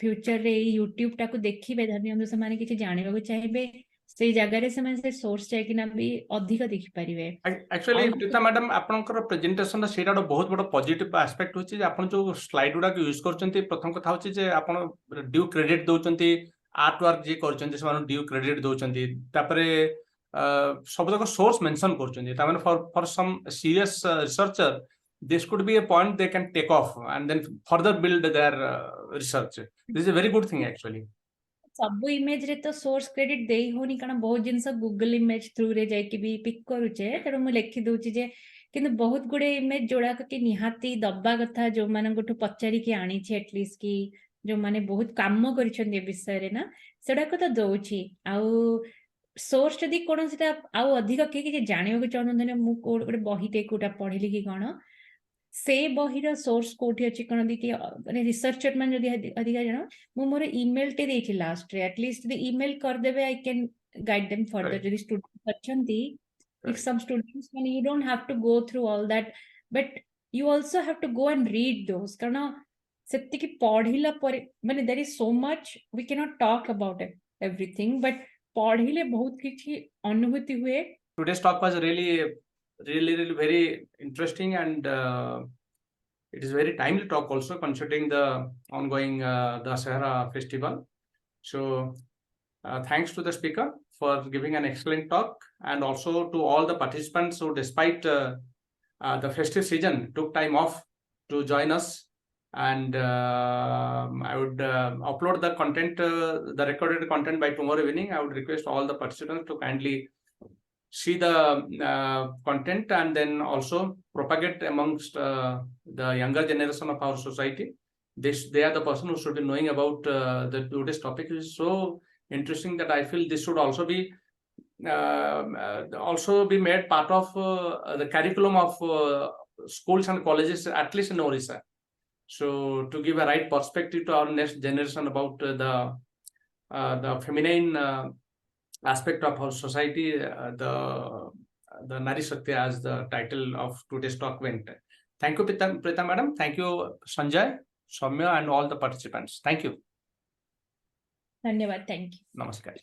फ्यूचर रे यूट्यूब टाको देखिबे धन्य से माने किछि जानिबा को चाहिबे से जगह रे से सोर्स चाहिए कि ना भी अधिक देखि परिबे एक्चुअली प्रीता मैडम आपनकर प्रेजेंटेशन सेटा बहुत बड़ पॉजिटिव एस्पेक्ट होची जे आपन जो स्लाइड गुडा के यूज करचंती प्रथम कथा होची जे आपन ड्यू क्रेडिट दोचंती आर्ट वर्क जे करचंती से ड्यू क्रेडिट दोचंती तापरे सब तक सोर्स मेंशन करचंती ता माने for some serious researcher this could be a point they can take off and then further build their research. This is a very good thing actually. सब image रे तो source credit देई होनी कारण बहुत जिंस गूगल इमेज थ्रू रे जाय कि भी पिक करूचे तेरो मु लिखि दोची जे किंतु बहुत गुडे इमेज जोड़ा कि निहाती दबा कथा जो मानगठु पचारी कि आनी छे एटलीस्ट कि जो माने बहुत काम करिछन ए विषय रे ना सेडा को तो दोची आउ सोर्स जदी कोन सेटा आउ अधिक कि जानियो के चाहन मु गोटे बहिटे कोटा पढिली कि कोन से बहिर सोर्स कोठी अछि कोन दी कि माने रिसर्चर मान जदी अधिक जण मु मोर ईमेल टे देछि लास्ट रे एटलीस्ट द ईमेल कर देबे I can guide them further जदी स्टूडेंट अछंती इफ सम स्टूडेंट्स माने you don't have to go through all that but you also have to go and read those कारण सेति कि पढिला पर माने there is so much we can not talk about everything but पढिले बहुत किछि अनुभूति हुए. Today's talk was really very interesting, and it is very timely talk also considering the ongoing Dasahara festival. So thanks to the speaker for giving an excellent talk, and also to all the participants who despite the festive season took time off to join us. And I would upload the content, the recorded content by tomorrow evening. I would request all the participants to kindly see the content and then also propagate amongst the younger generation of our society. They are the person who should be knowing about the today's topic. Is so interesting that I feel this should also be made part of the curriculum of schools and colleges, at least in Odisha. So to give a right perspective to our next generation about the feminine aspect of our society, the Nari Shakti, as the title of today's talk went. Thank you, Preeta Madam. Thank you, Sanjay, Soumya, and all the participants. Thank you. धन्यवाद. Thank you. Namaskar.